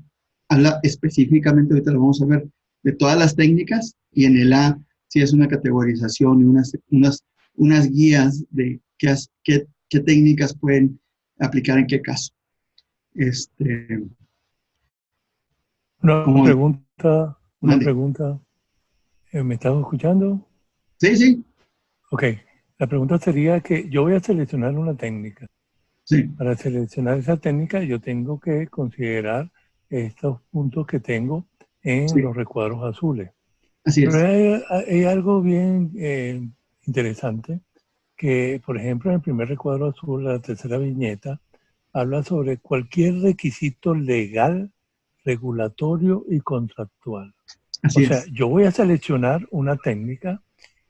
habla específicamente, ahorita lo vamos a ver, de todas las técnicas, y en el A sí es una categorización y unas guías de qué técnicas pueden aplicar en qué caso. Una pregunta, Mande. ¿me estás escuchando? Sí, sí. Ok, la pregunta sería que yo voy a seleccionar una técnica. Sí. Para seleccionar esa técnica yo tengo que considerar estos puntos que tengo en los recuadros azules. Así es. Pero hay algo bien interesante, que por ejemplo en el primer recuadro azul, la tercera viñeta, habla sobre cualquier requisito legal, regulatorio y contractual. Así o sea, es. yo voy a seleccionar una técnica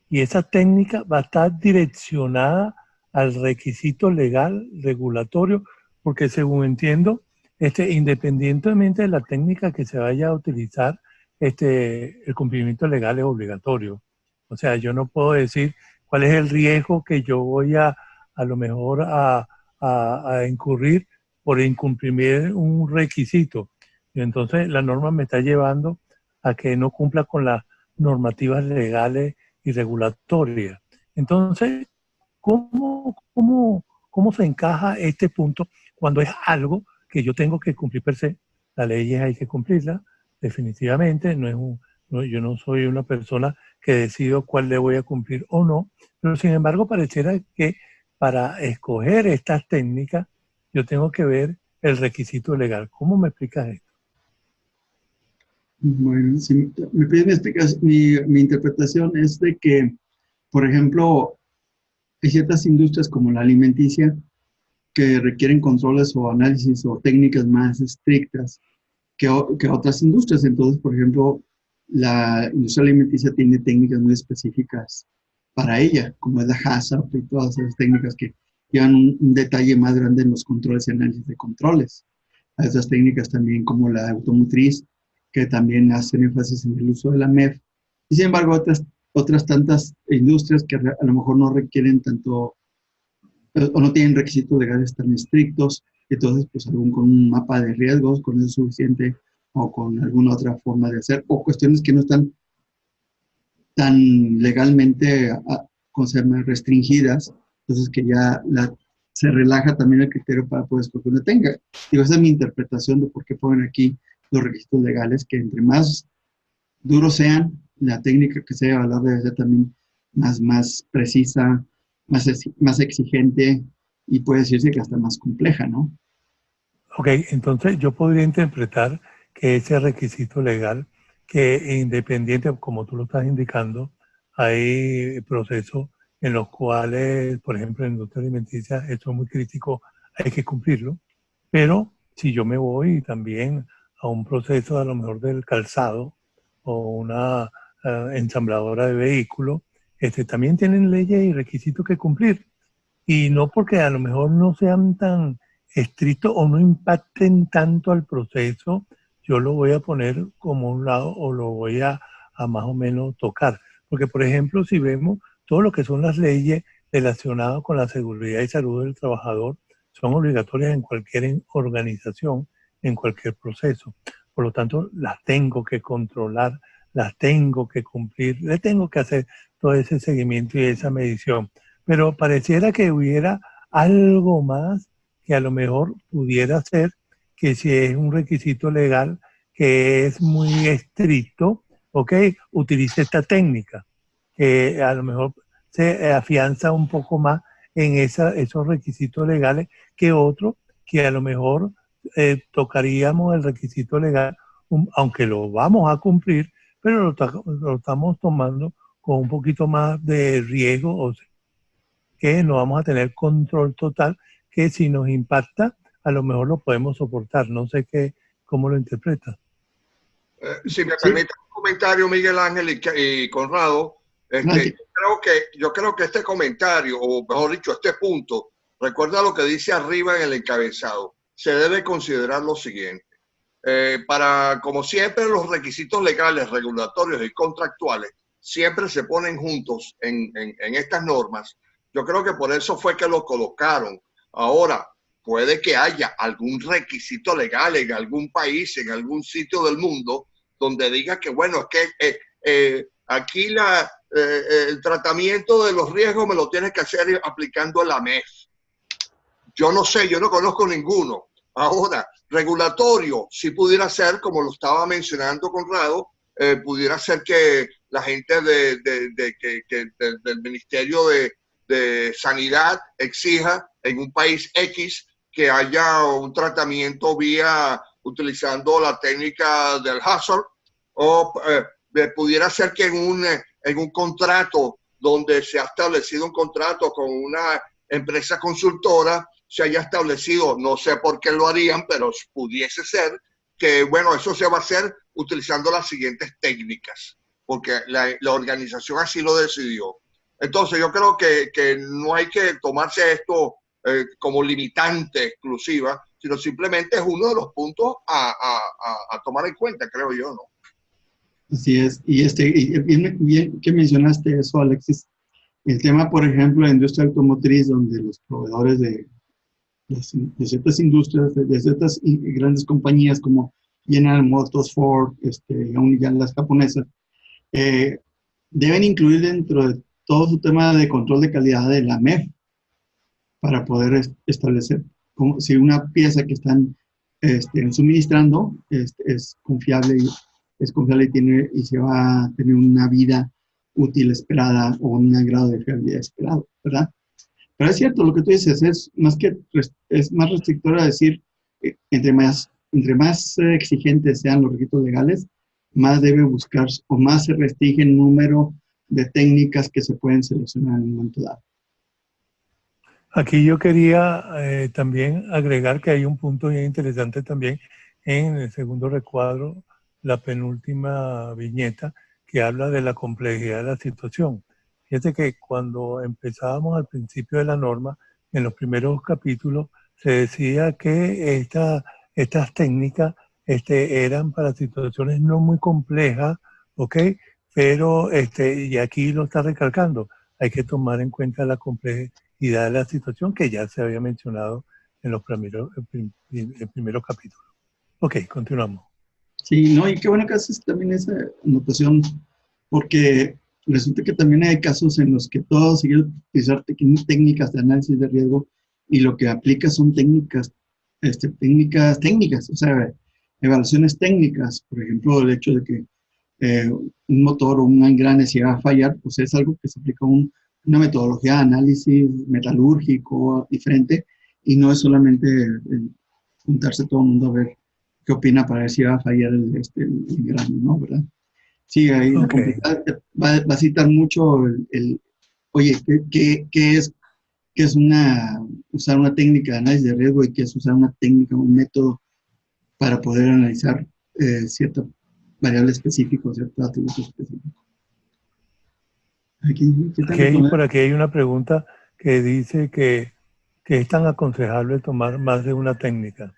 y esa técnica va a estar direccionada al requisito legal, regulatorio, porque según entiendo, independientemente de la técnica que se vaya a utilizar, el cumplimiento legal es obligatorio. O sea, yo no puedo decir cuál es el riesgo que yo voy a lo mejor a incurrir por incumplir un requisito. Y entonces la norma me está llevando a que no cumpla con las normativas legales y regulatorias. Entonces, ¿cómo se encaja este punto cuando es algo que yo tengo que cumplir per se? Las leyes hay que cumplirlas, definitivamente. Yo no soy una persona que decido cuál le voy a cumplir o no, pero sin embargo pareciera que para escoger estas técnicas yo tengo que ver el requisito legal. ¿Cómo me explicas esto? Bueno, si me piden mi interpretación es de que, por ejemplo, hay ciertas industrias como la alimenticia que requieren controles o análisis o técnicas más estrictas que otras industrias. Entonces, por ejemplo, la industria alimenticia tiene técnicas muy específicas para ella, como es la HACCP y todas esas técnicas que llevan un detalle más grande en los controles y análisis de controles. Hay otras técnicas también como la automotriz, que también hacen énfasis en el uso de la MEF. Y sin embargo, otras tantas industrias que a lo mejor no requieren tanto o no tienen requisitos legales tan estrictos, entonces pues con un mapa de riesgos, con eso es suficiente, o con alguna otra forma de hacer, o cuestiones que no están tan legalmente restringidas, entonces que ya se relaja también el criterio para poder escoger una técnica. Digo, esa es mi interpretación de por qué ponen aquí los requisitos legales, que entre más duros sean, la técnica que se evalúa debe ser también más precisa, más exigente y puede decirse que hasta más compleja, ¿no? Ok, entonces yo podría interpretar que ese requisito legal, que independiente, como tú lo estás indicando, hay procesos en los cuales, por ejemplo, en la industria alimenticia, esto es muy crítico, hay que cumplirlo, pero si yo me voy también a un proceso a lo mejor del calzado o una ensambladora de vehículos, también tienen leyes y requisitos que cumplir. Y no porque a lo mejor no sean tan estrictos o no impacten tanto al proceso, yo lo voy a poner como un lado o lo voy a más o menos tocar. Porque, por ejemplo, si vemos todo lo que son las leyes relacionadas con la seguridad y salud del trabajador, son obligatorias en cualquier organización, en cualquier proceso. Por lo tanto, las tengo que controlar, las tengo que cumplir, le tengo que hacer todo ese seguimiento y esa medición. Pero pareciera que hubiera algo más que a lo mejor pudiera ser que si es un requisito legal que es muy estricto, ok, utilice esta técnica, que a lo mejor se afianza un poco más en esos requisitos legales que otro que a lo mejor tocaríamos el requisito legal, aunque lo vamos a cumplir, pero lo estamos tomando con un poquito más de riesgo, o sea, que no vamos a tener control total, que si nos impacta, a lo mejor lo podemos soportar. No sé cómo lo interpretas. Si me permite un comentario, Miguel Ángel y Conrado, yo creo que este comentario, o mejor dicho, este punto, recuerda lo que dice arriba en el encabezado. se debe considerar lo siguiente. Como siempre, los requisitos legales, regulatorios y contractuales siempre se ponen juntos en estas normas. Yo creo que por eso fue que lo colocaron. Ahora, puede que haya algún requisito legal en algún país, en algún sitio del mundo, donde diga que, bueno, es que aquí el tratamiento de los riesgos me lo tienes que hacer aplicando la MEF. Yo no sé, yo no conozco ninguno. Ahora, regulatorio, si pudiera ser, como lo estaba mencionando Conrado, pudiera ser que la gente del Ministerio de Sanidad exija en un país X que haya un tratamiento utilizando la técnica del hazard, o pudiera ser que en un contrato donde se ha establecido un contrato con una empresa consultora, se haya establecido, no sé por qué lo harían, pero pudiese ser que, bueno, eso se va a hacer utilizando las siguientes técnicas, porque la organización así lo decidió. Entonces yo creo que no hay que tomarse esto como limitante exclusiva, sino simplemente es uno de los puntos a tomar en cuenta, creo yo, ¿no? Así es. Y bien que mencionaste eso, Alexis. El tema, por ejemplo, de la industria automotriz, donde los proveedores de ciertas industrias, de ciertas grandes compañías como General Motors, Ford, aún ya las japonesas, deben incluir dentro de todo su tema de control de calidad de la MEF para poder establecer como si una pieza que están suministrando es confiable y se va a tener una vida útil esperada o un grado de fiabilidad esperado, ¿verdad? Pero es cierto, lo que tú dices es más restrictor a decir, entre más exigentes sean los requisitos legales, más debe buscar o más se restringe el número de técnicas que se pueden seleccionar en un momento dado. Aquí yo quería también agregar que hay un punto bien interesante también en el segundo recuadro, la penúltima viñeta, que habla de la complejidad de la situación. Fíjate que cuando empezábamos al principio de la norma, en los primeros capítulos, se decía que estas técnicas eran para situaciones no muy complejas, ¿ok? Pero, y aquí lo está recalcando, hay que tomar en cuenta la complejidad de la situación que ya se había mencionado en los primeros capítulos. Ok, continuamos. Sí, no, y qué bueno que haces también esa anotación, porque resulta que también hay casos en los que todos siguen utilizar técnicas de análisis de riesgo y lo que aplica son técnicas, o sea, evaluaciones técnicas. Por ejemplo, el hecho de que un motor o un engrane se va a fallar, pues es algo que se aplica una metodología de análisis metalúrgico diferente y no es solamente juntarse todo el mundo a ver qué opina para ver si va a fallar el engrane, ¿no? ¿Verdad? Sí, ahí okay. Va a citar mucho oye, ¿qué es usar una técnica de análisis de riesgo y qué es usar una técnica, un método para poder analizar cierta variable específica, cierto atributo específico? Por aquí hay una pregunta que dice que es tan aconsejable tomar más de una técnica.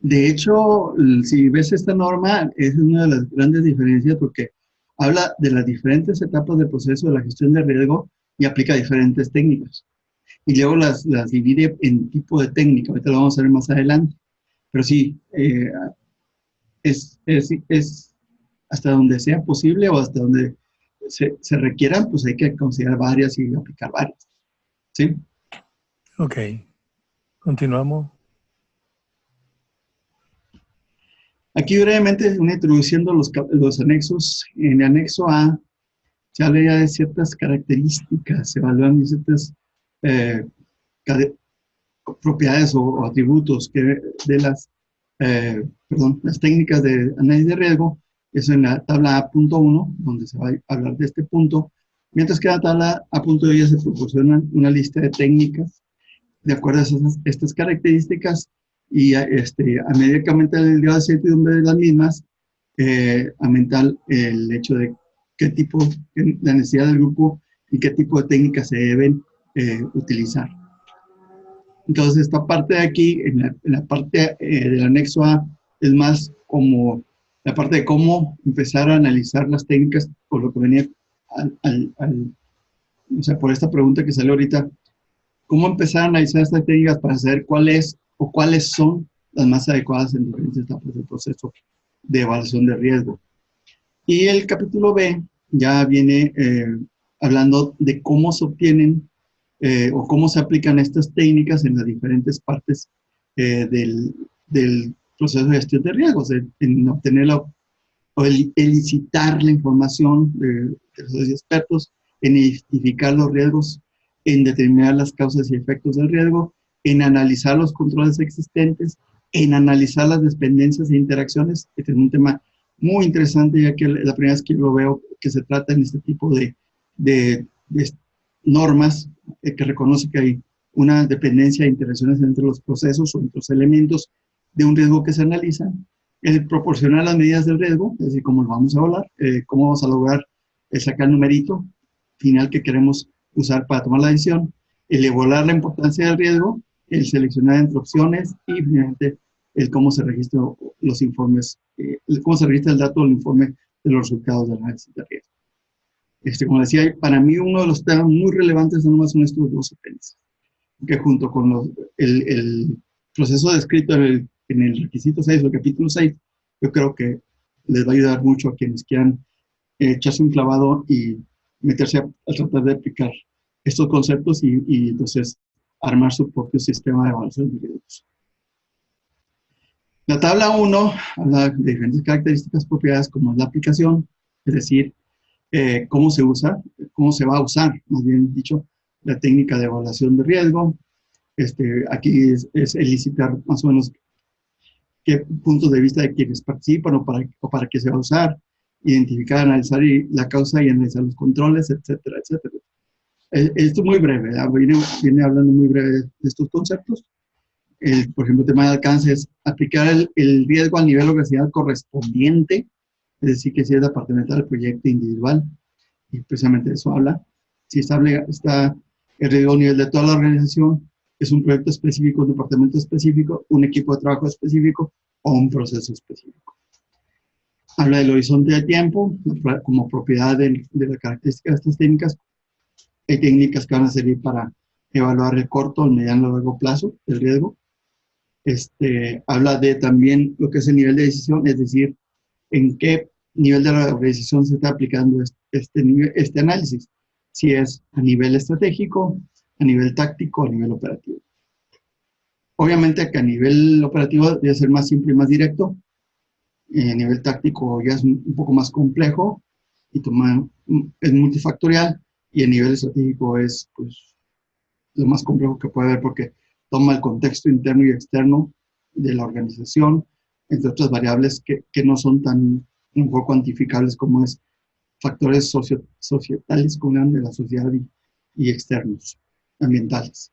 De hecho, si ves esta norma, es una de las grandes diferencias porque habla de las diferentes etapas del proceso de la gestión de riesgo y aplica diferentes técnicas. Y luego las divide en tipo de técnica. Ahorita lo vamos a ver más adelante. Pero sí, es hasta donde sea posible o hasta donde se requieran, pues hay que considerar varias y aplicar varias. ¿Sí? Ok. Continuamos. Aquí brevemente, introduciendo los anexos. En el anexo A se habla ya de ciertas características, se evalúan ciertas propiedades o atributos de las técnicas de análisis de riesgo. Eso en la tabla A.1, donde se va a hablar de este punto. Mientras que en la tabla A.2 ya se proporciona una lista de técnicas de acuerdo a estas características. Y a medida que aumenta el grado de certidumbre de las mismas, aumenta el hecho de la necesidad del grupo y qué tipo de técnicas se deben utilizar. Entonces, esta parte de aquí, en la parte del anexo A, es más como la parte de cómo empezar a analizar las técnicas, por lo que venía o sea, por esta pregunta que salió ahorita, cómo empezar a analizar estas técnicas para saber cuál es o cuáles son las más adecuadas en diferentes etapas del proceso de evaluación de riesgo. Y el capítulo B ya viene hablando de cómo se obtienen o cómo se aplican estas técnicas en las diferentes partes del proceso de gestión de riesgos, en obtener o elicitar la información de los expertos, en identificar los riesgos, en determinar las causas y efectos del riesgo, en analizar los controles existentes, en analizar las dependencias e interacciones. Este es un tema muy interesante, ya que la primera vez que lo veo que se trata en este tipo de normas que reconoce que hay una dependencia de interacciones entre los procesos o entre los elementos de un riesgo que se analiza, el proporcionar las medidas del riesgo, es decir, cómo lo vamos a evaluar, cómo vamos a lograr sacar el numerito final que queremos usar para tomar la decisión, el evaluar la importancia del riesgo, el seleccionar entre opciones y finalmente el cómo se registran los informes, cómo se registra el dato del informe de los resultados del análisis de riesgo. Como decía, para mí uno de los temas muy relevantes no más son estos dos apéndices, que junto con el proceso descrito en el requisito 6 o el capítulo 6, yo creo que les va a ayudar mucho a quienes quieran echarse un clavado y meterse a tratar de aplicar estos conceptos y entonces armar su propio sistema de evaluación de riesgos. La tabla 1 habla de diferentes características, propiedades como la aplicación, es decir, cómo se usa, cómo se va a usar, más bien dicho, la técnica de evaluación de riesgo. Aquí es elicitar más o menos qué puntos de vista de quienes participan o para qué se va a usar, identificar, analizar la causa y analizar los controles, etcétera, etcétera. Esto es muy breve, viene hablando muy breve de estos conceptos. Por ejemplo, el tema de alcance es aplicar el riesgo al nivel organizacional correspondiente, es decir, que si es departamental, proyecto individual, y precisamente de eso habla. Si está el riesgo a nivel de toda la organización, es un proyecto específico, un departamento específico, un equipo de trabajo específico o un proceso específico. Habla del horizonte de tiempo como propiedad de la característica de estas técnicas. Hay técnicas que van a servir para evaluar el corto, el mediano y el largo plazo del riesgo. Habla de también lo que es el nivel de decisión, es decir, en qué nivel de la decisión se está aplicando este análisis. Si es a nivel estratégico, a nivel táctico, a nivel operativo. Obviamente que a nivel operativo debe ser más simple y más directo. A nivel táctico ya es un poco más complejo y es multifactorial. Y a nivel estratégico es pues, lo más complejo que puede haber porque toma el contexto interno y externo de la organización, entre otras variables que no son tan mejor cuantificables como es factores societales como de la sociedad y externos, ambientales.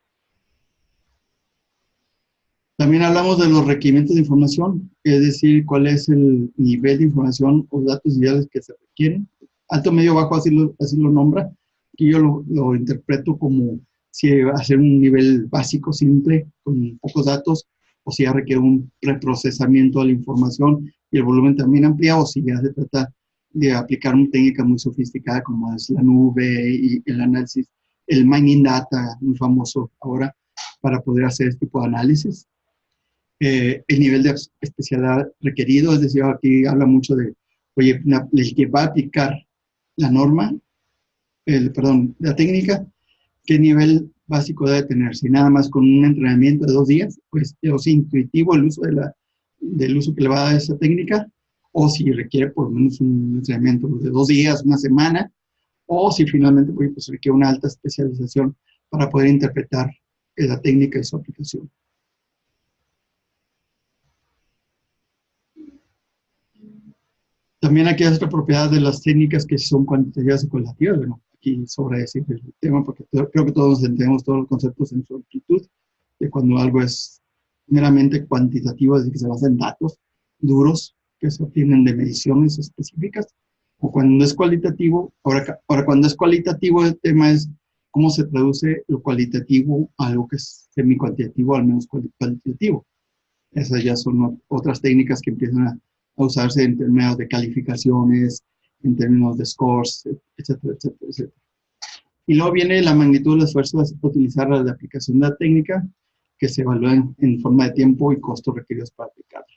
También hablamos de los requerimientos de información, es decir, cuál es el nivel de información o datos ideales que se requieren. Alto, medio, bajo, así lo nombra. Y yo lo interpreto como si va a ser un nivel básico, simple, con pocos datos, o si ya requiere un reprocesamiento de la información y el volumen también ampliado, o si ya se trata de aplicar una técnica muy sofisticada como es la nube y el análisis, el mining data, muy famoso ahora, para poder hacer este tipo de análisis. El nivel de especialidad requerido, es decir, aquí habla mucho de, oye, el que va a aplicar la norma, la técnica, qué nivel básico debe tener. Si nada más con un entrenamiento de 2 días, pues es intuitivo el uso del uso que le va a dar esa técnica, o si requiere por lo menos un entrenamiento de 2 días, una semana, o si finalmente pues requiere una alta especialización para poder interpretar la técnica y su aplicación. También aquí hay otra propiedad de las técnicas que son cuantitativas y cualitativas. Bueno, aquí sobra decir el tema porque creo que todos entendemos todos los conceptos en su amplitud, de cuando algo es meramente cuantitativo, es decir, que se basa en datos duros que se obtienen de mediciones específicas, o cuando es cualitativo. Ahora cuando es cualitativo el tema es cómo se traduce lo cualitativo a algo que es semi-cuantitativo, al menos cualitativo. Esas ya son otras técnicas que empiezan a usarse en términos de calificaciones, en términos de scores, etcétera, etcétera, etcétera. Y luego viene la magnitud del esfuerzo de utilizar la aplicación de la técnica, que se evalúa en forma de tiempo y costos requeridos para aplicarla.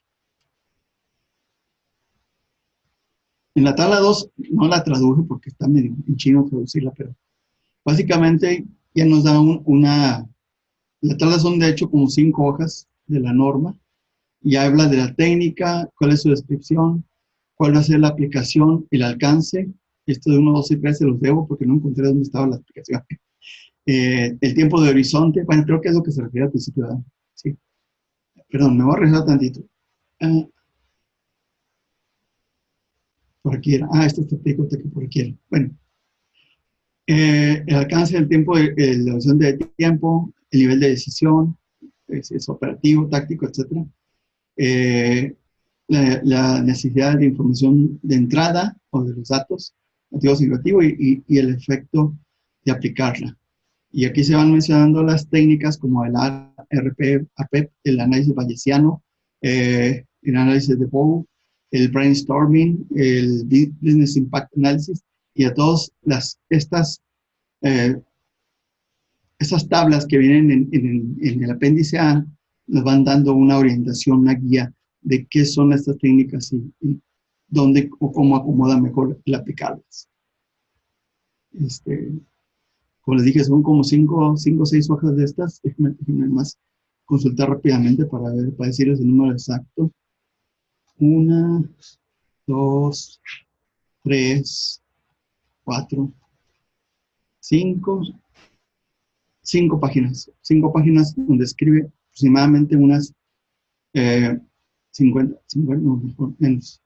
En la tabla 2 no la traduje porque está medio en chino traducirla, pero básicamente ya nos da la tabla son de hecho como 5 hojas de la norma y habla de la técnica, cuál es su descripción, cuál va a ser la aplicación, el alcance. Esto de 1, 2 y 3 se los debo porque no encontré dónde estaba la aplicación. El tiempo de horizonte, bueno, creo que es lo que se refiere al principio, ¿verdad? Sí. Perdón, me voy a regresar tantito. Por aquí era. Esto está por aquí era. Bueno. El alcance del tiempo, la noción de tiempo, el nivel de decisión, es operativo, táctico, etc. La necesidad de información de entrada o de los datos, activo significativo, y el efecto de aplicarla. Y aquí se van mencionando las técnicas como el ARP, APEP, el análisis bayesiano, el análisis de Bow, el brainstorming, el Business Impact Analysis, y a todas estas tablas que vienen en el apéndice A nos van dando una orientación, una guía de qué son estas técnicas y dónde o cómo acomoda mejor el aplicarlas. Como les dije, son como 5 o 6 hojas de estas. Déjenme más consultar rápidamente para decirles el número exacto. 1, 2, 3, 4, 5 páginas. 5 páginas donde escribe aproximadamente unas 50, no, mejor, menos.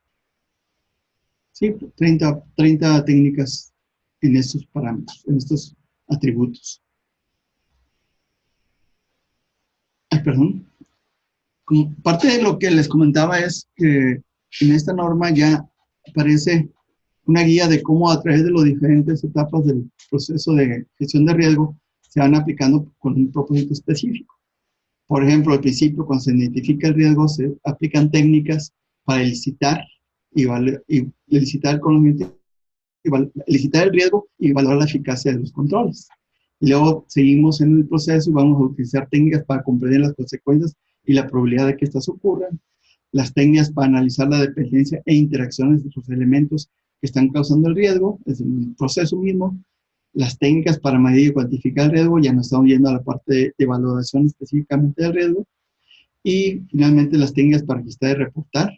Sí, 30 técnicas en estos parámetros, en estos atributos. Perdón. Como parte de lo que les comentaba es que en esta norma ya aparece una guía de cómo a través de las diferentes etapas del proceso de gestión de riesgo se van aplicando con un propósito específico. Por ejemplo, al principio, cuando se identifica el riesgo, se aplican técnicas para elicitar elicitar el conocimiento, elicitar el riesgo y evaluar la eficacia de los controles. Y luego seguimos en el proceso y vamos a utilizar técnicas para comprender las consecuencias y la probabilidad de que estas ocurran, las técnicas para analizar la dependencia e interacciones de los elementos que están causando el riesgo, es el proceso mismo, las técnicas para medir y cuantificar el riesgo, ya nos estamos yendo a la parte de evaluación específicamente del riesgo, y finalmente las técnicas para registrar y reportar,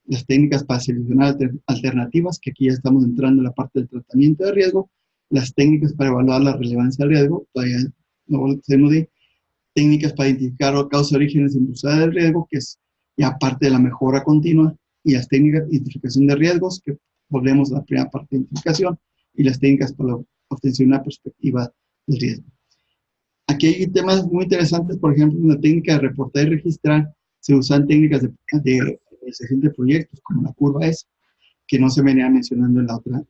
las técnicas para seleccionar alternativas, que aquí ya estamos entrando en la parte del tratamiento de riesgo, las técnicas para evaluar la relevancia del riesgo, todavía no volvemos de técnicas para identificar causas, orígenes y impulsores del riesgo, que es ya parte de la mejora continua, y las técnicas de identificación de riesgos, que volvemos a la primera parte de identificación, y las técnicas para obtener una perspectiva del riesgo. Aquí hay temas muy interesantes, por ejemplo, en la técnica de reportar y registrar, se usan técnicas de realización de proyectos, como la curva S, que no se venía mencionando en la otra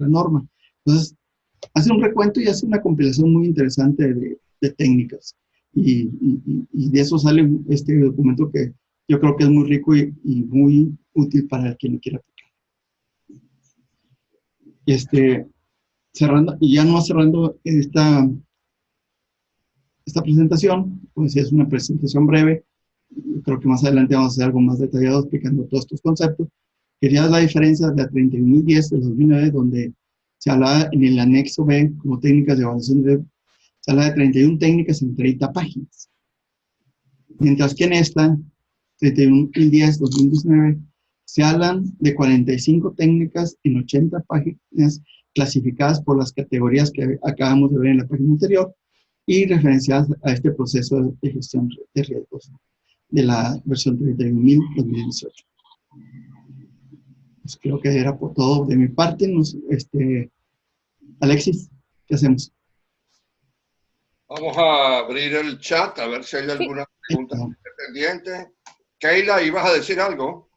norma. Entonces, hace un recuento y hace una compilación muy interesante de técnicas. Y de eso sale este documento que yo creo que es muy rico y muy útil para el que lo quiera aplicar. Cerrando esta presentación, pues es una presentación breve. Creo que más adelante vamos a hacer algo más detallado explicando todos estos conceptos. Quería dar la diferencia de la 31.010 del 2009, donde se hablaba en el anexo B como técnicas de evaluación de riesgo, se habla de 31 técnicas en 30 páginas. Mientras que en esta, 31.010-2019, se hablan de 45 técnicas en 80 páginas clasificadas por las categorías que acabamos de ver en la página anterior y referenciadas a este proceso de gestión de riesgos de la versión 31.000-2018. Pues creo que era por todo de mi parte. Alexis, ¿qué hacemos? Vamos a abrir el chat a ver si hay alguna pregunta pendiente. Keila, ¿ibas a decir algo?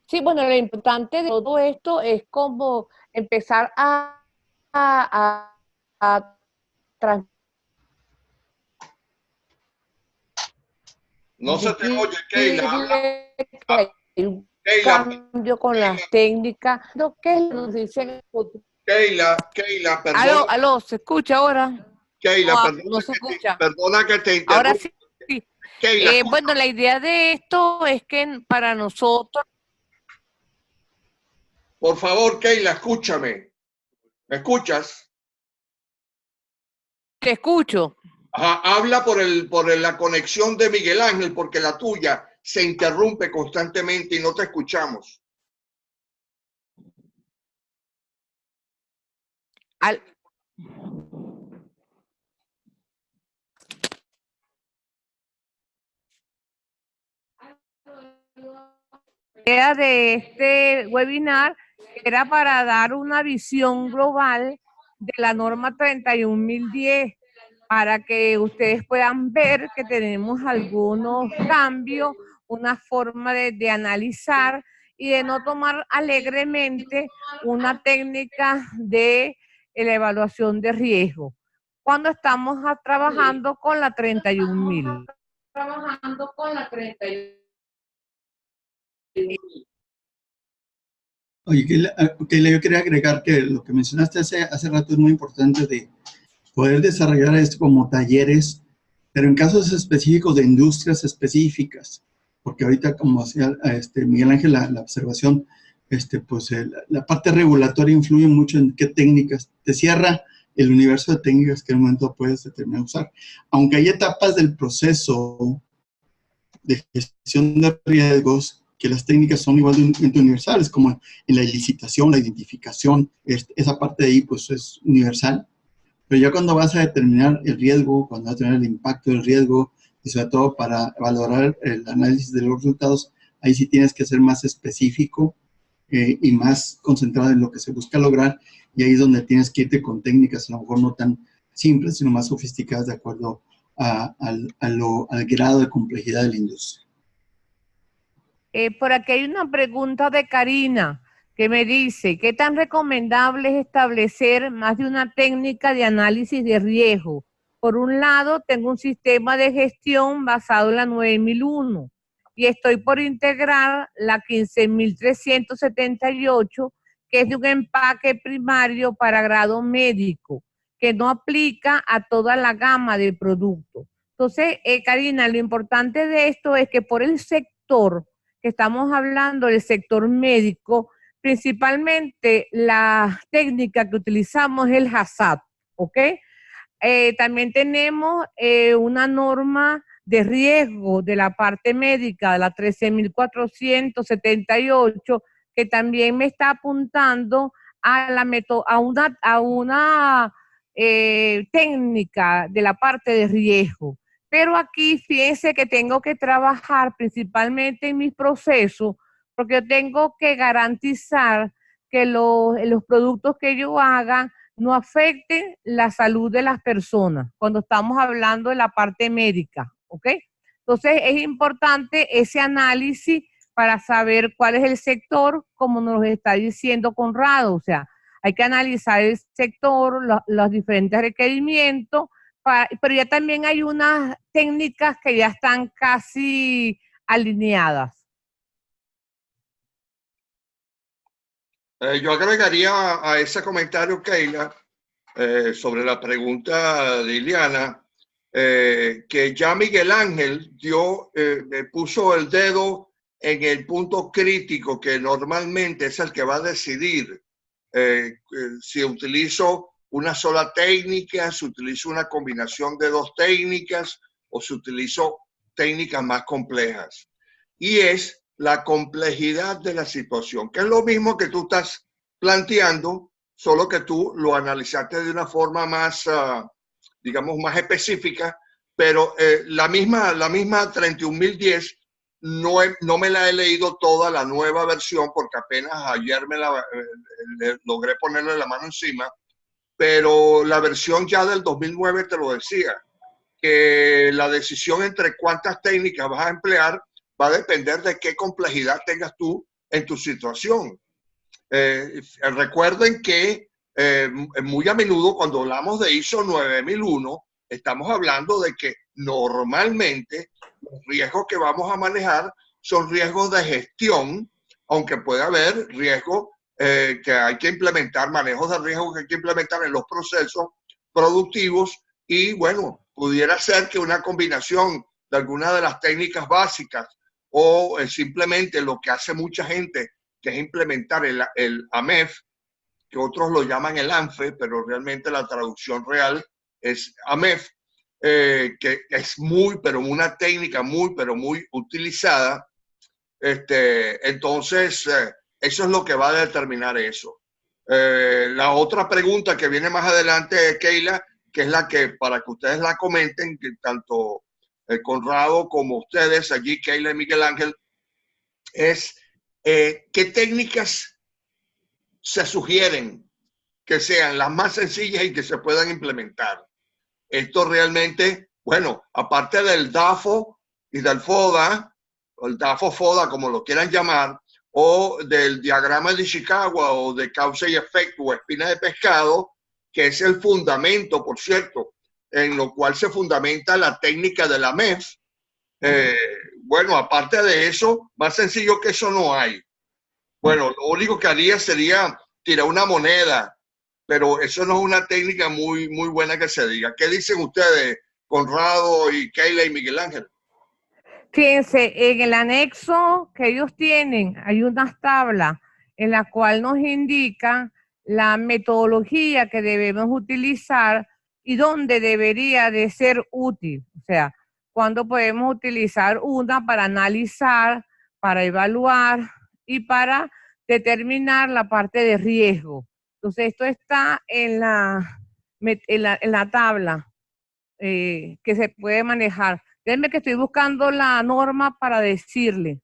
Sí, bueno, lo importante de todo esto es como empezar a a No se te oye, Keila. transmitirle que hay un Keila, cambio con las técnicas. ¿Qué es lo que nos dicen? Keila, perdona. Aló, ¿se escucha ahora? Keila, No, perdona, no se escucha. Perdona que te Ahora interrumpa. sí. Keila, Bueno, la idea de esto es que para nosotros... por favor, Keila, escúchame. ¿Me escuchas? Te escucho. Ajá, habla por la conexión de Miguel Ángel, porque la tuya se interrumpe constantemente y no te escuchamos. La idea de este webinar era para dar una visión global de la norma 31010 para que ustedes puedan ver que tenemos algunos cambios, una forma de analizar y de no tomar alegremente una técnica de la evaluación de riesgo cuando estamos trabajando con la 31000. Trabajando con la 31000. Oye, Keila, yo quería agregar que lo que mencionaste hace rato es muy importante de poder desarrollar esto como talleres, pero en casos específicos de industrias específicas, porque ahorita, como hacía Miguel Ángel, la observación, pues la parte regulatoria influye mucho en qué técnicas, te cierra el universo de técnicas que en un momento puedes determinar usar. Aunque hay etapas del proceso de gestión de riesgos que las técnicas son igualmente universales, como en la licitación, la identificación, esa parte de ahí pues es universal. Pero ya cuando vas a determinar el riesgo, cuando vas a determinar el impacto del riesgo, y sobre todo para valorar el análisis de los resultados, ahí sí tienes que ser más específico y más concentrado en lo que se busca lograr, y ahí es donde tienes que irte con técnicas a lo mejor no tan simples, sino más sofisticadas de acuerdo al grado de complejidad de la industria. Por aquí hay una pregunta de Karina que me dice, ¿qué tan recomendable es establecer más de una técnica de análisis de riesgo? Por un lado, tengo un sistema de gestión basado en la 9001 y estoy por integrar la 15378, que es de un empaque primario para grado médico, que no aplica a toda la gama de productos. Entonces, Karina, lo importante de esto es que por el sector que estamos hablando del sector médico, principalmente la técnica que utilizamos es el HACCP, ¿ok? También tenemos una norma de riesgo de la parte médica, la 13.478, que también me está apuntando a una técnica de la parte de riesgo. Pero aquí fíjense que tengo que trabajar principalmente en mis procesos, porque yo tengo que garantizar que los productos que yo haga no afecten la salud de las personas cuando estamos hablando de la parte médica, ¿ok? Entonces es importante ese análisis para saber cuál es el sector, como nos está diciendo Conrado, o sea, hay que analizar el sector, los diferentes requerimientos, pero ya también hay unas técnicas que ya están casi alineadas. Yo agregaría a ese comentario, Keila, sobre la pregunta de Iliana, que ya Miguel Ángel puso el dedo en el punto crítico que normalmente es el que va a decidir si utilizo una sola técnica, si utilizo una combinación de dos técnicas o si utilizo técnicas más complejas. Y es la complejidad de la situación, que es lo mismo que tú estás planteando, solo que tú lo analizaste de una forma más, digamos, más específica, pero la misma 31010 no me la he leído toda la nueva versión porque apenas ayer logré ponerle la mano encima, pero la versión ya del 2009 te lo decía, que la decisión entre cuántas técnicas vas a emplear va a depender de qué complejidad tengas tú en tu situación. Recuerden que muy a menudo cuando hablamos de ISO 9001, estamos hablando de que normalmente los riesgos que vamos a manejar son riesgos de gestión, aunque puede haber riesgos que hay que implementar, manejos de riesgo que hay que implementar en los procesos productivos y bueno, pudiera ser que una combinación de alguna de las técnicas básicas o simplemente lo que hace mucha gente, que es implementar el AMEF, que otros lo llaman el ANFE, pero realmente la traducción real es AMEF, que es pero una técnica muy utilizada. Entonces, eso es lo que va a determinar eso. La otra pregunta que viene más adelante, Keila, que es la que para que ustedes la comenten, que tanto Conrado como ustedes allí, Keila y Miguel Ángel, es ¿qué técnicas se sugieren que sean las más sencillas y que se puedan implementar? Esto realmente, bueno, aparte del DAFO y del FODA, o el DAFO-FODA, como lo quieran llamar, o del diagrama de Ishikawa o de causa y efecto o espina de pescado, que es el fundamento, por cierto, en lo cual se fundamenta la técnica de la MEF. Bueno, aparte de eso, más sencillo que eso no hay. Bueno, lo único que haría sería tirar una moneda, pero eso no es una técnica muy buena que se diga. ¿Qué dicen ustedes, Conrado y Keila y Miguel Ángel? Fíjense, en el anexo que ellos tienen hay unas tablas en la cual nos indica la metodología que debemos utilizar y dónde debería de ser útil. O sea, cuándo podemos utilizar una para analizar, para evaluar y para determinar la parte de riesgo. Entonces, esto está en la tabla que se puede manejar. Déjenme que estoy buscando la norma para decirle.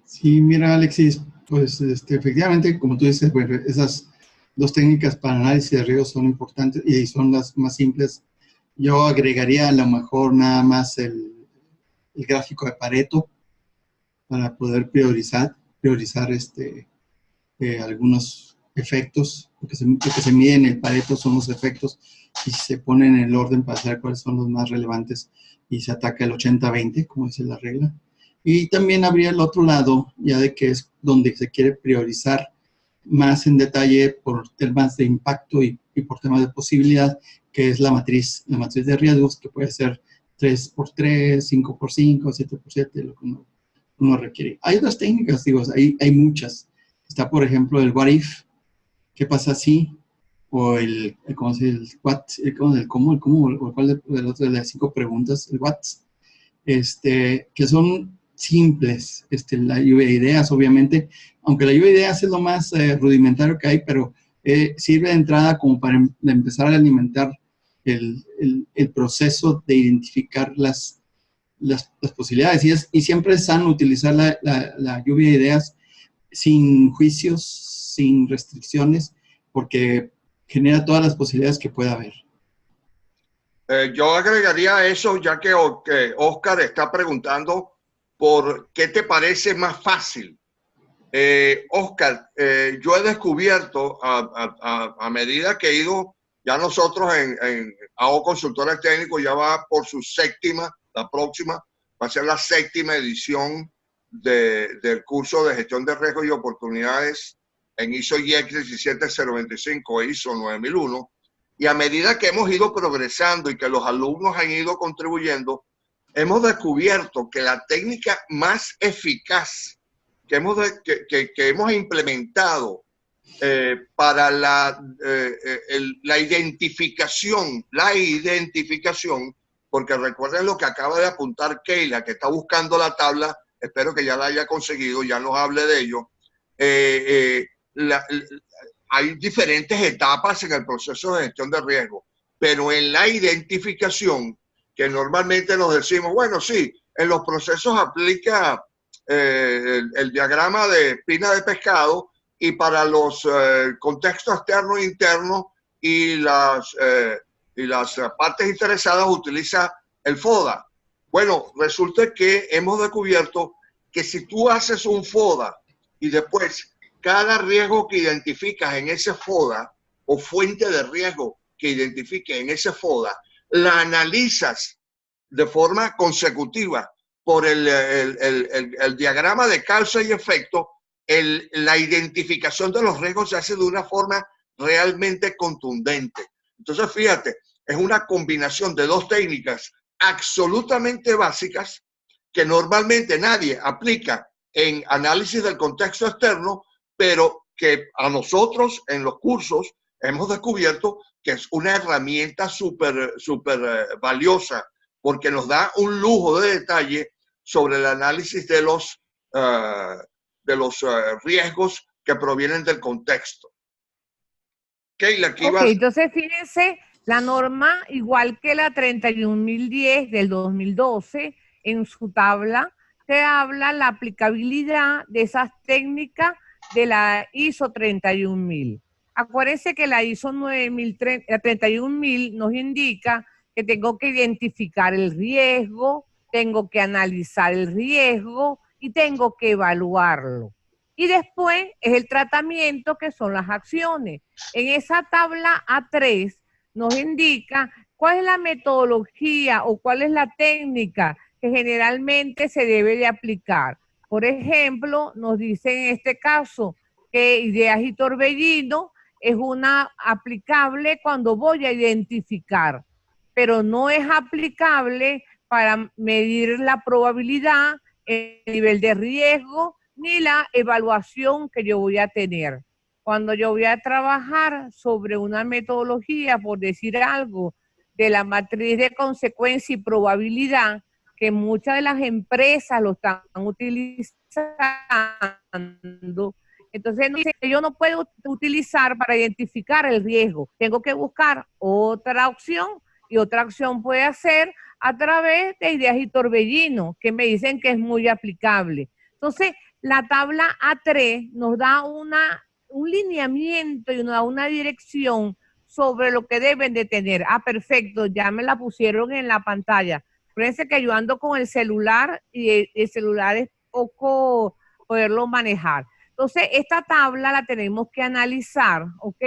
Sí, mira, Alexis, pues efectivamente, como tú dices, bueno, esas dos técnicas para análisis de riesgos son importantes y son las más simples. Yo agregaría a lo mejor nada más el gráfico de Pareto para poder priorizar algunos efectos. Lo que se mide en el Pareto son los efectos y se ponen en el orden para saber cuáles son los más relevantes y se ataca el 80-20, como dice la regla. Y también habría el otro lado, ya de que es donde se quiere priorizar más en detalle por temas de impacto y por temas de posibilidad, que es la matriz de riesgos, que puede ser 3x3, 5x5, 7x7, lo que uno requiere. Hay otras técnicas, digo, hay muchas. Está, por ejemplo, el what if, ¿qué pasa si? O ¿cómo se dice? El cómo, o cuál de las 5 preguntas, el what, que son simples. La lluvia de ideas, obviamente, aunque la lluvia de ideas es lo más rudimentario que hay, pero sirve de entrada como para empezar a alimentar el proceso de identificar las posibilidades. Y siempre es sano utilizar la lluvia de ideas sin juicios, sin restricciones, porque genera todas las posibilidades que pueda haber. Yo agregaría a eso, ya que Oscar está preguntando por qué te parece más fácil. Oscar, yo he descubierto a medida que he ido, ya nosotros en AO Consultores Técnicos ya va por su la próxima, va a ser la 7ª edición del curso de gestión de riesgos y oportunidades en ISO IEC 17025 e ISO 9001. Y a medida que hemos ido progresando y que los alumnos han ido contribuyendo, hemos descubierto que la técnica más eficaz que hemos implementado para la identificación, porque recuerden lo que acaba de apuntar Keila, que está buscando la tabla, espero que ya la haya conseguido, ya nos hable de ello. Hay diferentes etapas en el proceso de gestión de riesgo, pero en la identificación, que normalmente nos decimos, bueno, sí, en los procesos aplica el diagrama de espina de pescado y para los contextos externos e internos y las partes interesadas utiliza el FODA. Bueno, resulta que hemos descubierto que si tú haces un FODA y después cada riesgo que identificas en ese FODA o fuente de riesgo que identifiques en ese FODA, la analizas de forma consecutiva por el diagrama de causa y efecto, la identificación de los riesgos se hace de una forma realmente contundente. Entonces, fíjate, es una combinación de dos técnicas absolutamente básicas que normalmente nadie aplica en análisis del contexto externo, pero que a nosotros en los cursos hemos descubierto que es una herramienta súper valiosa, porque nos da un lujo de detalle sobre el análisis de los riesgos que provienen del contexto. Entonces fíjense, la norma, igual que la 31010 del 2012, en su tabla, te habla la aplicabilidad de esas técnicas de la ISO 31000. Acuérdense que la ISO 31000 nos indica que tengo que identificar el riesgo, tengo que analizar el riesgo y tengo que evaluarlo. Y después es el tratamiento, que son las acciones. En esa tabla A3 nos indica cuál es la metodología o cuál es la técnica que generalmente se debe de aplicar. Por ejemplo, nos dice en este caso que ideas y torbellino es una aplicable cuando voy a identificar, pero no es aplicable para medir la probabilidad, el nivel de riesgo, ni la evaluación que yo voy a tener. Cuando yo voy a trabajar sobre una metodología, por decir algo, de la matriz de consecuencia y probabilidad, que muchas de las empresas lo están utilizando, entonces yo no puedo utilizar para identificar el riesgo. Tengo que buscar otra opción, y otra opción puede ser a través de ideas y torbellino, que me dicen que es muy aplicable. Entonces, la tabla A3 nos da un lineamiento y nos da una dirección sobre lo que deben de tener. Ah, perfecto, ya me la pusieron en la pantalla. Fíjense que yo ando con el celular y el celular es poco poderlo manejar. Entonces, esta tabla la tenemos que analizar, ¿ok?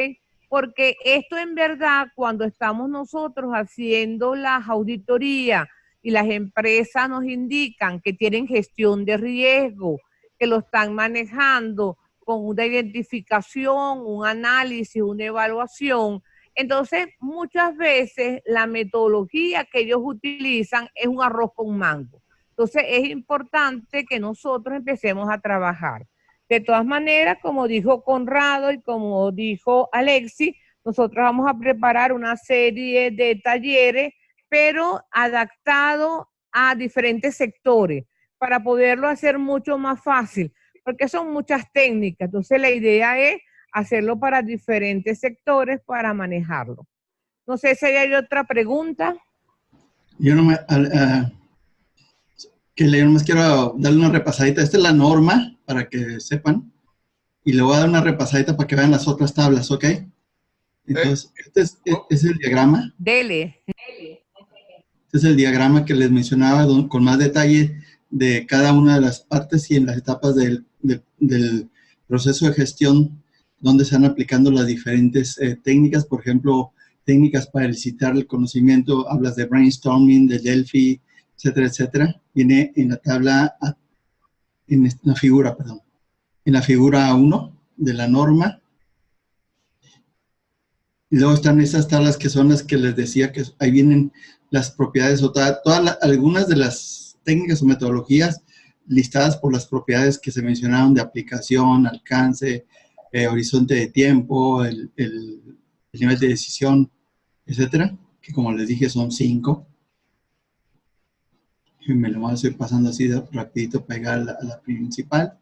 Porque esto en verdad, cuando estamos nosotros haciendo las auditorías y las empresas nos indican que tienen gestión de riesgo, que lo están manejando con una identificación, un análisis, una evaluación, entonces muchas veces la metodología que ellos utilizan es un arroz con mango. Entonces es importante que nosotros empecemos a trabajar. De todas maneras, como dijo Conrado y como dijo Alexis, nosotros vamos a preparar una serie de talleres, pero adaptado a diferentes sectores, para poderlo hacer mucho más fácil, porque son muchas técnicas. Entonces la idea es hacerlo para diferentes sectores para manejarlo. No sé si hay otra pregunta. Yo nomás quiero darle una repasadita. Esta es la norma, para que sepan, y le voy a dar una repasadita para que vean las otras tablas, ¿ok? Entonces, este es el diagrama. Dele. Este es el diagrama que les mencionaba con más detalle de cada una de las partes y en las etapas del proceso de gestión, donde se van aplicando las diferentes técnicas. Por ejemplo, técnicas para elicitar el conocimiento, hablas de brainstorming, de Delphi, etcétera, etcétera. Viene en la tabla, en la figura 1 de la norma. Y luego están esas tablas que son las que les decía, que ahí vienen las propiedades, o algunas de las técnicas o metodologías listadas por las propiedades que se mencionaron de aplicación, alcance, horizonte de tiempo, el nivel de decisión, etcétera, que como les dije son 5. Y me lo voy a ir pasando así rapidito para llegar a la principal.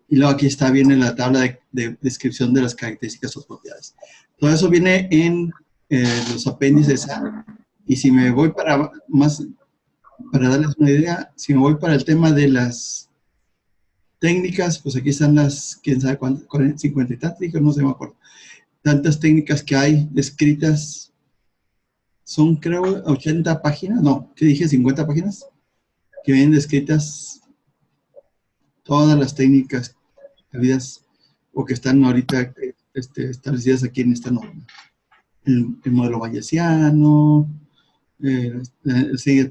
Y luego aquí viene la tabla de descripción de las características o propiedades. Todo eso viene en los apéndices. Y si me voy para darles una idea, si me voy para el tema de las técnicas, pues aquí están las, quién sabe cuántas, 50 y tantas, no sé, me acuerdo. Tantas técnicas que hay descritas, son creo 80 páginas, no, ¿qué dije? 50 páginas, que vienen descritas todas las técnicas habidas o que están ahorita establecidas aquí en esta norma. El modelo bayesiano, sigue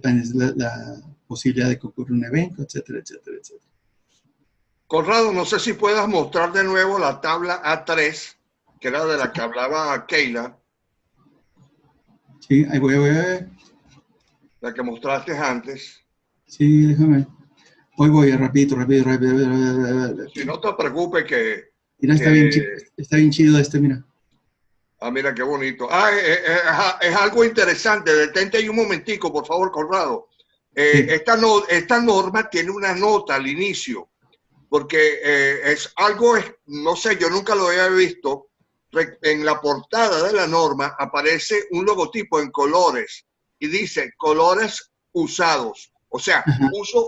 la posibilidad de que ocurra un evento, etcétera, etcétera, etcétera. Conrado, no sé si puedas mostrar de nuevo la tabla A3, que era de la que hablaba Keila. Sí, ahí voy a ver. La que mostraste antes. Sí, déjame. Hoy voy rapidito. Si no te preocupes que... Mira, está bien chido mira. Ah, mira qué bonito. Es algo interesante. Detente ahí un momentico, por favor, Conrado. Sí. Esta norma tiene una nota al inicio, porque es algo, no sé, yo nunca lo había visto. En la portada de la norma aparece un logotipo en colores y dice colores usados, o sea,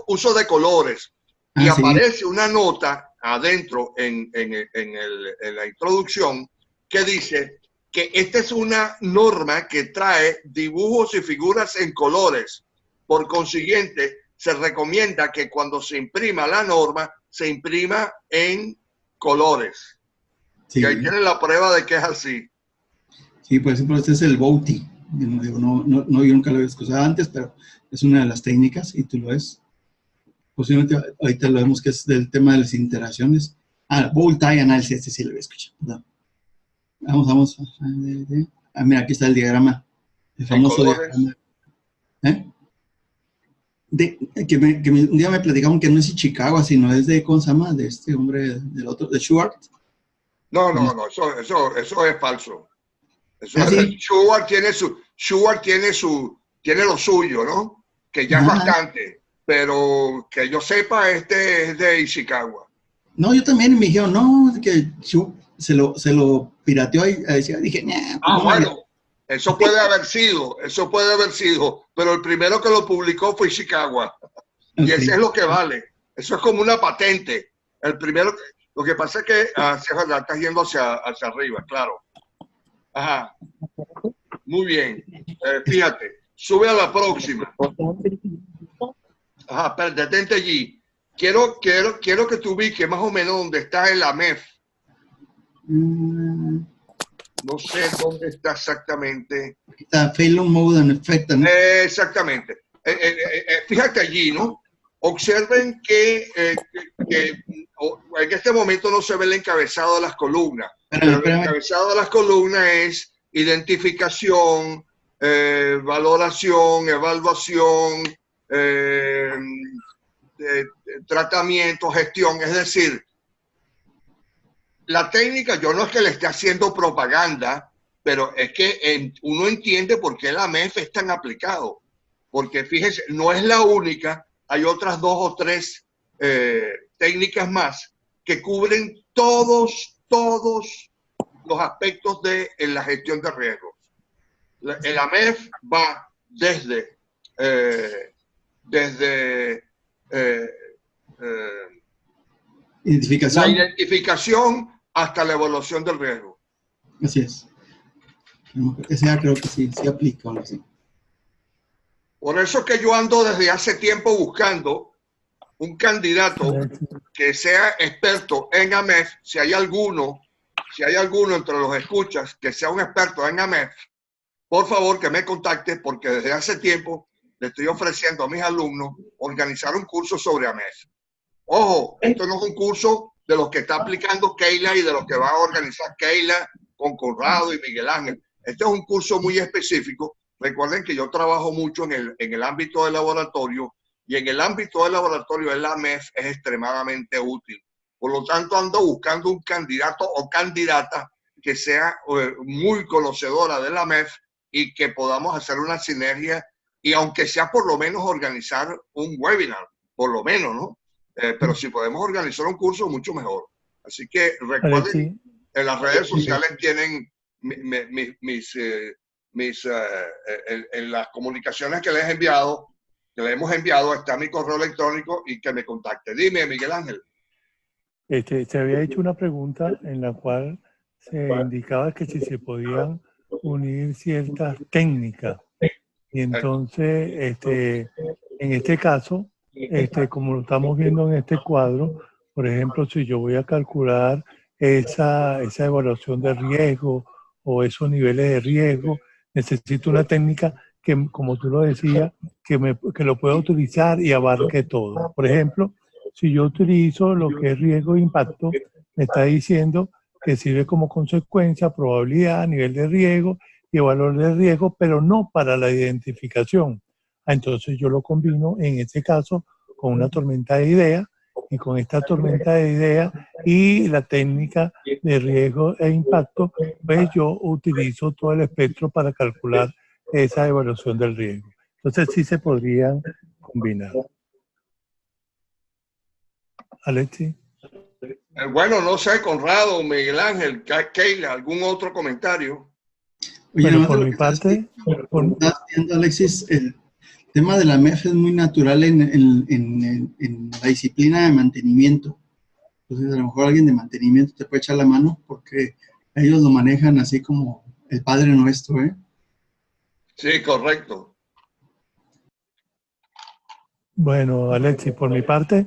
uso de colores. Y aparece una nota adentro en la introducción que dice que esta es una norma que trae dibujos y figuras en colores. Por consiguiente, se recomienda que cuando se imprima la norma, se imprima en colores. Sí. Y ahí tienen la prueba de que es así. Sí, por ejemplo, este es el Bouti. No, yo nunca lo había escuchado antes, pero es una de las técnicas y tú lo ves. Posiblemente ahorita lo vemos que es del tema de las interacciones. Bow-tie análisis, este sí lo había escuchado. No. Vamos. Mira, aquí está el diagrama. El famoso diagrama. Un día me platicaban que no es de Chicago, sino es de, ¿cómo se llama? De este hombre, del otro, de Schwartz. No, eso es falso. ¿Sí? Schwartz tiene lo suyo, ¿no? Que ya es bastante, pero que yo sepa, este es de Ishikawa. No, yo también me dijeron, no, que se lo pirateó y dije, nah. Bueno, eso puede haber sido, pero el primero que lo publicó fue Ishikawa. Okay. Y ese es lo que vale. Eso es como una patente. El primero, lo que pasa es que estás yendo hacia arriba, claro. Ajá. Muy bien. Fíjate, sube a la próxima. Ajá, pero detente allí. Quiero que tú ubiques más o menos dónde está el AMEF. No sé dónde está exactamente. Está failure mode and effect. ¿No? Exactamente. Fíjate allí, ¿no? Observen que en este momento no se ve el encabezado de las columnas. Pero el encabezado de las columnas es identificación, valoración, evaluación, tratamiento, gestión. Es decir, la técnica, yo no es que le esté haciendo propaganda, pero es que uno entiende por qué la AMEF es tan aplicado. Porque fíjense, no es la única, hay otras 2 o 3 técnicas más que cubren todos los aspectos de la gestión de riesgos. El AMEF va desde la identificación hasta la evaluación del riesgo. Así es. Ese ya creo que sí aplica. ¿Sí? Por eso que yo ando desde hace tiempo buscando un candidato que sea experto en AMEF. Si hay alguno entre los escuchas que sea un experto en AMEF, por favor que me contacte, porque desde hace tiempo le estoy ofreciendo a mis alumnos organizar un curso sobre AMEF. Ojo, esto no es un curso de los que está aplicando Keila y de los que va a organizar Keila con Conrado y Miguel Ángel. Este es un curso muy específico. Recuerden que yo trabajo mucho en el ámbito del laboratorio, y en el ámbito del laboratorio el AMEF es extremadamente útil. Por lo tanto, ando buscando un candidato o candidata que sea muy conocedora del AMEF y que podamos hacer una sinergia, y aunque sea por lo menos organizar un webinar, por lo menos, ¿no? Pero si podemos organizar un curso, mucho mejor. Así que recuerden, en las redes sociales tienen en las comunicaciones que les hemos enviado, está mi correo electrónico y que me contacte. Dime, Miguel Ángel. Se había hecho una pregunta en la cual se indicaba que si se podían unir ciertas técnicas. Y entonces, en este caso, como lo estamos viendo en este cuadro, por ejemplo, si yo voy a calcular esa evaluación de riesgo o esos niveles de riesgo. Necesito una técnica que, como tú lo decías, que lo pueda utilizar y abarque todo. Por ejemplo, si yo utilizo lo que es riesgo e impacto, me está diciendo que sirve como consecuencia, probabilidad, nivel de riesgo y valor de riesgo, pero no para la identificación. Entonces yo lo combino en este caso con una tormenta de ideas, y con esta tormenta de ideas y la técnica de riesgo e impacto, pues yo utilizo todo el espectro para calcular esa evaluación del riesgo. Entonces sí se podrían combinar. Alexi. Bueno, no sé, Conrado, Miguel Ángel, Keila, ¿algún otro comentario? Oye, Bueno, por mi parte, estás viendo, Alexis, el tema de la MEF es muy natural en la disciplina de mantenimiento. Entonces, a lo mejor alguien de mantenimiento te puede echar la mano porque ellos lo manejan así como el Padre Nuestro, ¿eh? Sí, correcto. Bueno, Alexis, por mi parte,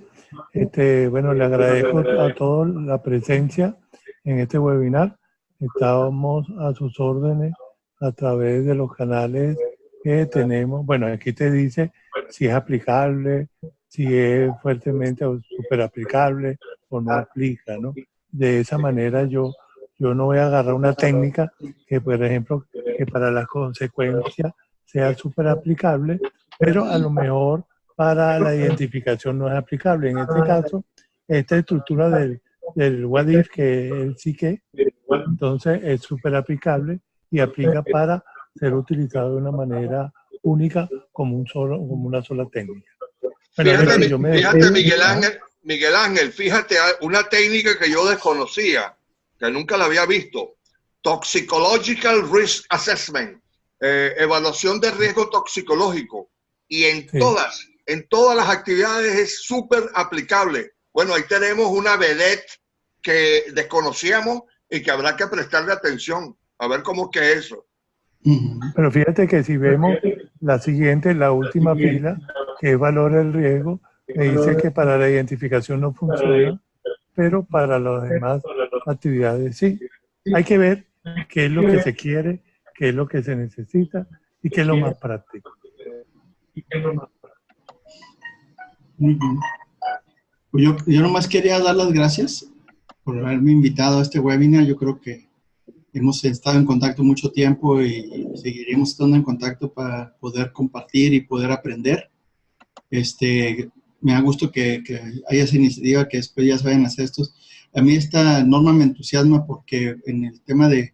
bueno, le agradezco a todos la presencia en este webinar. Estamos a sus órdenes a través de los canales que tenemos. Bueno, aquí te dice si es aplicable, si es fuertemente o súper aplicable o no aplica, ¿no? De esa manera yo no voy a agarrar una técnica que, por ejemplo, que para las consecuencias sea súper aplicable, pero a lo mejor para la identificación no es aplicable. En este caso, esta estructura del what if, que es el sí que, entonces es súper aplicable y aplica para ser utilizado de una manera única como una sola técnica. Bueno, Fíjate, Alexis, yo me fíjate despido. Miguel Ángel, fíjate, una técnica que yo desconocía, que nunca la había visto. Toxicological Risk Assessment, evaluación de riesgo toxicológico. Y en todas las actividades es súper aplicable. Bueno, ahí tenemos una vedette que desconocíamos y que habrá que prestarle atención, a ver cómo que es eso. Pero fíjate que si vemos la siguiente, la última fila, que es valor del riesgo, me dice que para la identificación no funciona, pero para las demás actividades sí. Hay que ver qué es lo que se quiere, qué es lo que se necesita y qué es lo más práctico. Pues yo nomás quería dar las gracias por haberme invitado a este webinar. Yo creo que hemos estado en contacto mucho tiempo y seguiremos estando en contacto para poder compartir y poder aprender. Me da gusto que haya esa iniciativa, que después ya se vayan a hacer estos. A mí esta norma me entusiasma porque en el tema de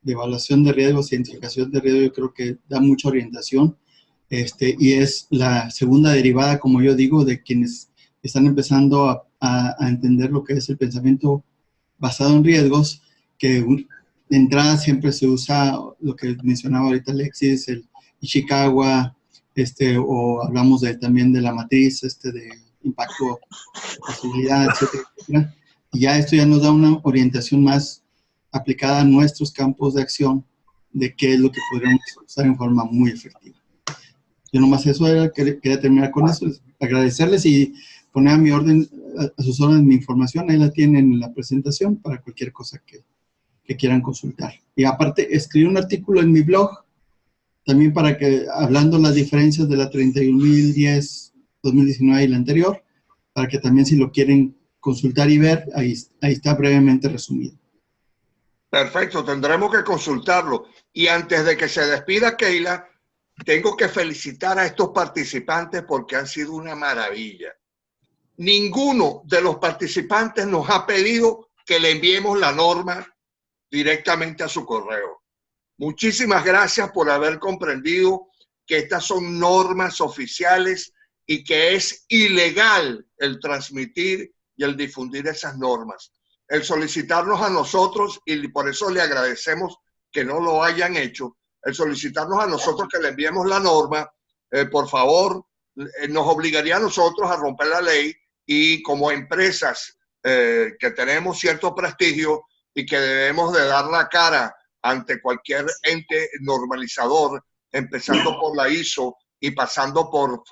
evaluación de riesgos, identificación de riesgos, yo creo que da mucha orientación. Y es la segunda derivada, como yo digo, de quienes están empezando a entender lo que es el pensamiento basado en riesgos, que de entrada siempre se usa lo que mencionaba ahorita Alexis, el Ishikawa, o hablamos también de la matriz, de impacto, posibilidad, etcétera, etcétera. Y ya esto ya nos da una orientación más aplicada a nuestros campos de acción de qué es lo que podríamos usar en forma muy efectiva. Yo nomás eso era, quería terminar con eso, agradecerles y poner a mi orden, a sus órdenes mi información, ahí la tienen en la presentación para cualquier cosa que quieran consultar. Y aparte, escribí un artículo en mi blog, también para que, hablando las diferencias de la 31.010, 2019 y la anterior, para que también si lo quieren consultar y ver, ahí está brevemente resumido. Perfecto, tendremos que consultarlo. Y antes de que se despida Keila, tengo que felicitar a estos participantes porque han sido una maravilla. Ninguno de los participantes nos ha pedido que le enviemos la norma directamente a su correo. Muchísimas gracias por haber comprendido que estas son normas oficiales y que es ilegal el transmitir y el difundir esas normas. El solicitarnos a nosotros, y por eso le agradecemos que no lo hayan hecho, el solicitarnos a nosotros que le enviemos la norma, por favor, nos obligaría a nosotros a romper la ley y como empresas que tenemos cierto prestigio y que debemos de dar la cara ante cualquier ente normalizador, empezando por la ISO y pasando por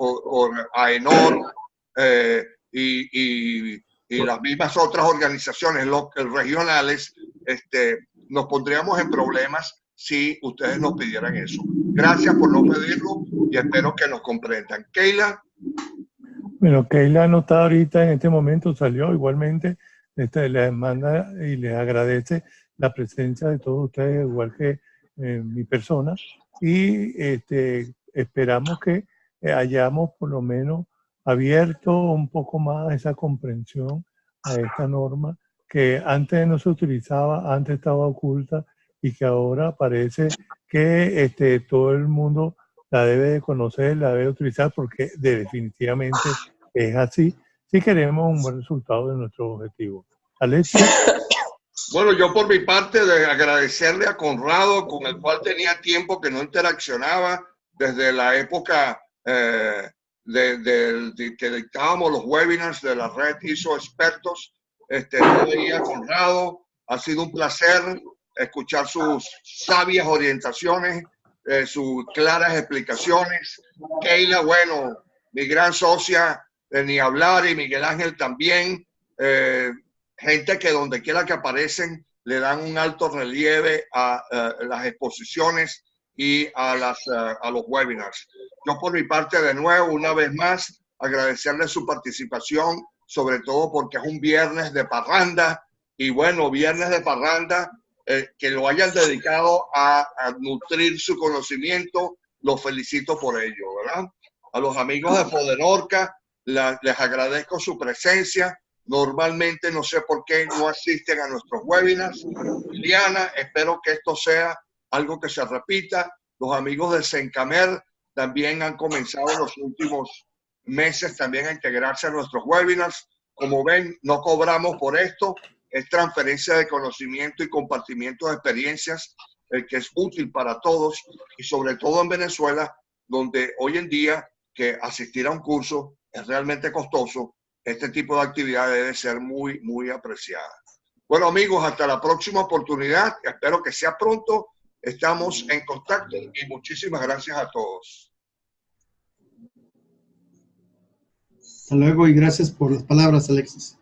AENOR y y las mismas otras organizaciones regionales, nos pondríamos en problemas si ustedes nos pidieran eso. Gracias por no pedirlo y espero que nos comprendan. Keila. Bueno, Keila no está ahorita en este momento, salió igualmente, les manda y les agradece la presencia de todos ustedes, igual que mi persona, y esperamos que hayamos por lo menos abierto un poco más esa comprensión a esta norma que antes no se utilizaba, antes estaba oculta y que ahora parece que todo el mundo la debe de conocer, la debe utilizar porque definitivamente es así si queremos un buen resultado de nuestro objetivo. Alexia. Bueno, yo por mi parte de agradecerle a Conrado, con el cual tenía tiempo que no interaccionaba desde la época que dictábamos los webinars de la red ISO Expertos. No veía a Conrado, ha sido un placer escuchar sus sabias orientaciones, sus claras explicaciones. Keila, bueno, mi gran socia, ni hablar, y Miguel Ángel también, gente que donde quiera que aparecen le dan un alto relieve a las exposiciones y a los webinars. Yo por mi parte, de nuevo, una vez más, agradecerle su participación, sobre todo porque es un viernes de parranda, y bueno, viernes de parranda, que lo hayan dedicado a nutrir su conocimiento, los felicito por ello, ¿verdad? A los amigos de Fodenorca, les agradezco su presencia. Normalmente no sé por qué no asisten a nuestros webinars. Liliana, espero que esto sea algo que se repita. Los amigos de Sencamer también han comenzado en los últimos meses también a integrarse a nuestros webinars. Como ven, no cobramos por esto. Es transferencia de conocimiento y compartimiento de experiencias, que es útil para todos, y sobre todo en Venezuela, donde hoy en día que asistir a un curso es realmente costoso. Este tipo de actividad debe ser muy, muy apreciada. Bueno, amigos, hasta la próxima oportunidad. Espero que sea pronto. Estamos en contacto y muchísimas gracias a todos. Hasta luego y gracias por las palabras, Alexis.